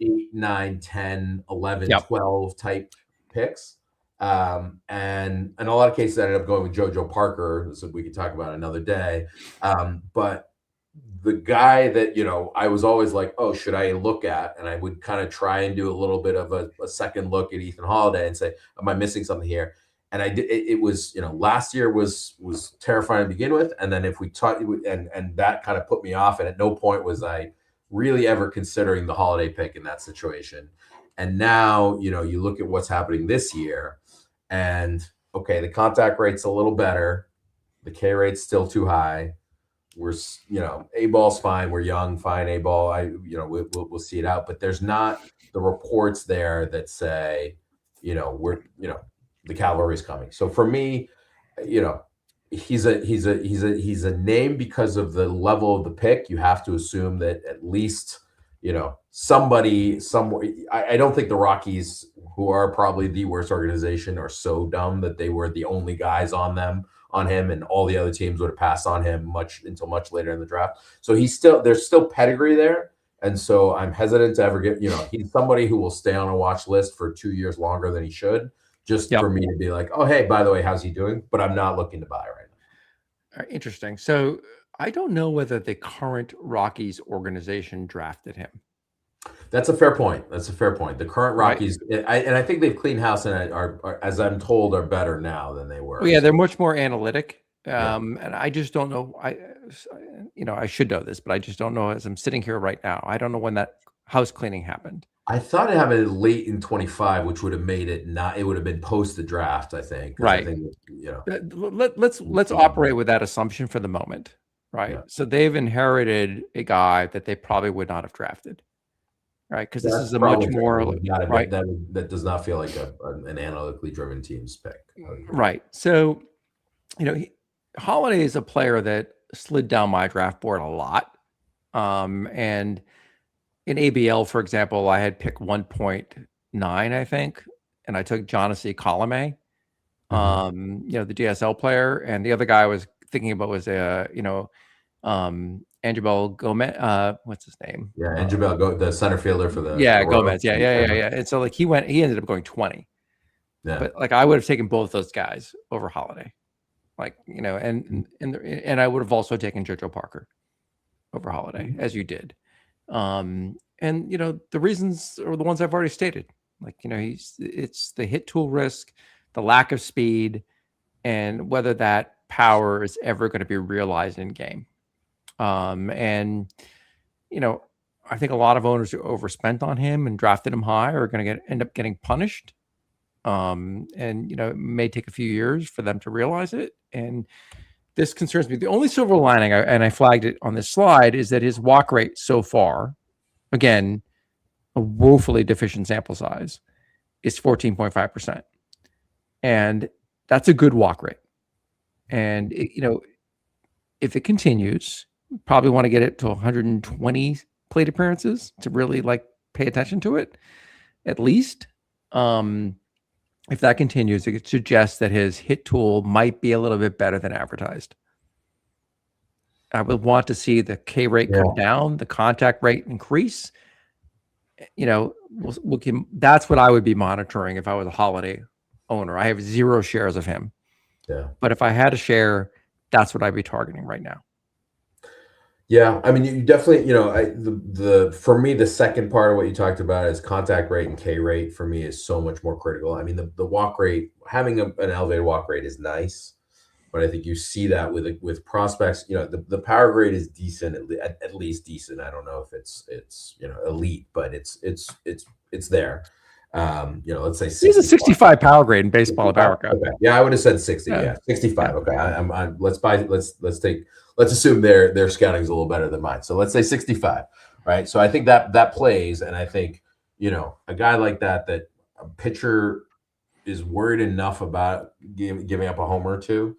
8, 9, 10, 11, 12 type picks. And in a lot of cases, I ended up going with JoJo Parker, so we could talk about another day. But the guy that, I was always oh, should I look at? And I would kind of try and do a little bit of a second look at Ethan Holiday and say, am I missing something here? And I did. It was, last year was terrifying to begin with. And then if we talk, and that kind of put me off. And at no point was I really ever considering the Holiday pick in that situation. And now, you look at what's happening this year, And okay, the contact rate's a little better. The K rate's still too high. We're, A ball's fine. We're young, fine. A ball, we'll see it out. But there's not the reports there that say, the cavalry's coming. So for me, he's a name because of the level of the pick. You have to assume that at least, somebody somewhere. I don't think the Rockies, who are probably the worst organization, are so dumb that they were the only guys on him, and all the other teams would have passed on him until much later in the draft. So there's still pedigree there. And so I'm hesitant to ever he's somebody who will stay on a watch list for 2 years longer than he should, just for me to be like, oh, hey, by the way, how's he doing? But I'm not looking to buy right now. Interesting. So I don't know whether the current Rockies organization drafted him. That's a fair point. The current Rockies, right. I think they've cleaned house and are, as I'm told, are better now than they were. Well, yeah, they're much more analytic. And I just don't know. I should know this, but I just don't know as I'm sitting here right now. I don't know when that house cleaning happened. I thought it happened late in 25, which would have made it not. It would have been post the draft, I think. Right. I think, let's operate with that assumption for the moment. Right. Yeah. So they've inherited a guy that they probably would not have drafted. Right, because this is a much more right. That does not feel like an analytically driven team's pick. Right. So, Holiday is a player that slid down my draft board a lot. And in ABL, for example, I had picked 1.9, I think, and I took Dynasty Colome, the DSL player, and the other guy I was thinking about was Anibal Gomez, what's his name? Yeah, Anibal, the center fielder for the Gomez. Yeah. And so he ended up going 20. Yeah. But I would have taken both those guys over Holiday. And I would have also taken JoJo Parker over Holiday, as you did. And the reasons are the ones I've already stated. It's the hit tool risk, the lack of speed, and whether that power is ever going to be realized in game. I think a lot of owners who overspent on him and drafted him high are going to end up getting punished. It may take a few years for them to realize it. And this concerns me. The only silver lining, and I flagged it on this slide, is that his walk rate so far, again, a woefully deficient sample size, is 14.5%. And that's a good walk rate. And, if it continues, probably want to get it to 120 plate appearances to really pay attention to it, at least. If that continues, it suggests that his hit tool might be a little bit better than advertised. I would want to see the K rate come down, the contact rate increase. That's what I would be monitoring if I was a Holiday owner. I have 0 shares of him. Yeah. But if I had a share, that's what I'd be targeting right now. Yeah, I mean, you definitely, for me, the second part of what you talked about is contact rate and K rate. For me, is so much more critical. I mean, the walk rate, having an elevated walk rate is nice, but I think you see that with prospects. The power grade is decent, at least decent. I don't know if it's elite, but it's there. Let's say 65. He's a 65 power grade in Baseball America. Okay. Yeah, I would have said 60. Yeah, 65. Okay, let's assume their scouting is a little better than mine. So let's say 65, right? So I think that plays, and I think a guy like that a pitcher is worried enough about giving up a homer or two.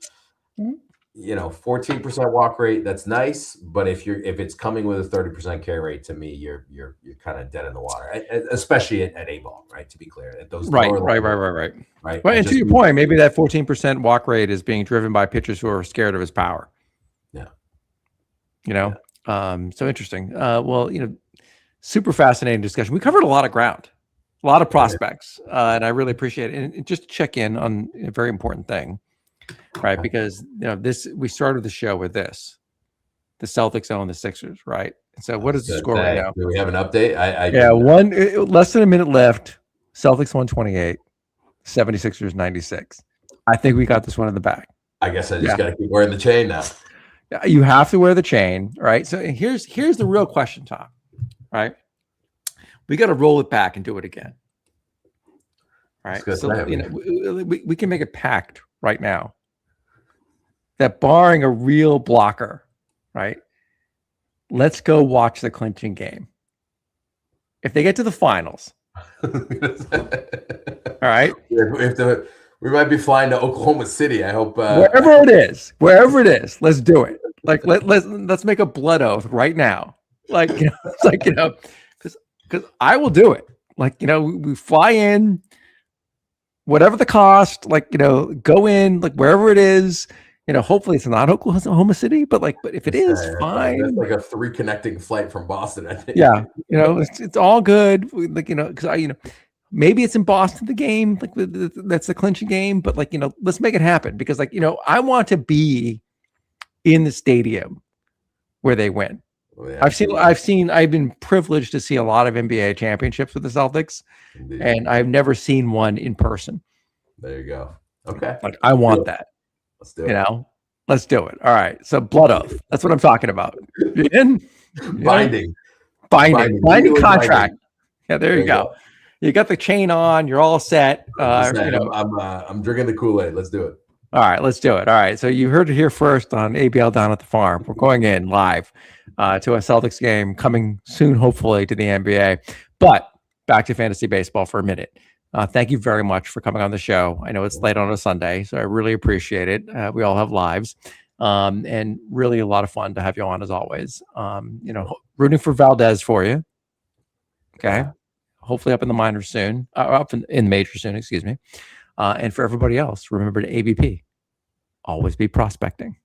14% walk rate, that's nice, but if it's coming with a 30% K rate, to me, you're kind of dead in the water, especially at A ball, right? To be clear, at those right. Well, and to your point, maybe that 14% walk rate is being driven by pitchers who are scared of his power. Yeah. So interesting. Super fascinating discussion. We covered a lot of ground, a lot of prospects, and I really appreciate it. And just to check in on a very important thing. Right, because we started the show with this: the Celtics own the Sixers, right? So what is the score right now? Do we have an update? Less than a minute left. Celtics 128, 76ers 96. I think we got this one in the bag. I guess I just got to keep wearing the chain now. You have to wear the chain, right? So here's the real question, Tom. Right, we got to roll it back and do it again. right? So we can make a pact right now that barring a real blocker, right? Let's go watch the clinching game. If they get to the finals, all right. We might be flying to Oklahoma City. I hope wherever it is, let's do it. Like let's make a blood oath right now. Like it's like because I will do it. Like we fly in, whatever the cost. Like go in like wherever it is. Hopefully it's not Oklahoma City, but if it is, fine. That's like a 3 connecting flight from Boston, I think. Yeah, it's all good. Like because maybe it's in Boston the game, like that's the clinching game. But let's make it happen because I want to be in the stadium where they win. Oh, yeah, I've been privileged to see a lot of NBA championships with the Celtics, and I've never seen one in person. There you go. Okay, I want that. Let's do it. Let's do it. All right. So blood oath. That's what I'm talking about. Binding contract. Yeah, there you go. You got the chain on. You're all set. I'm drinking the Kool-Aid. Let's do it. All right, let's do it. All right. So you heard it here first on ABL Down at the Farm. We're going in live to a Celtics game coming soon, hopefully, to the NBA. But back to fantasy baseball for a minute. Thank you very much for coming on the show. I know it's late on a Sunday, so I really appreciate it. We all have lives, and really a lot of fun to have you on as always. Rooting for Valdez for you. Okay, hopefully up in the minors soon, up in the major soon. Excuse me. And for everybody else, remember to ABP. Always be prospecting.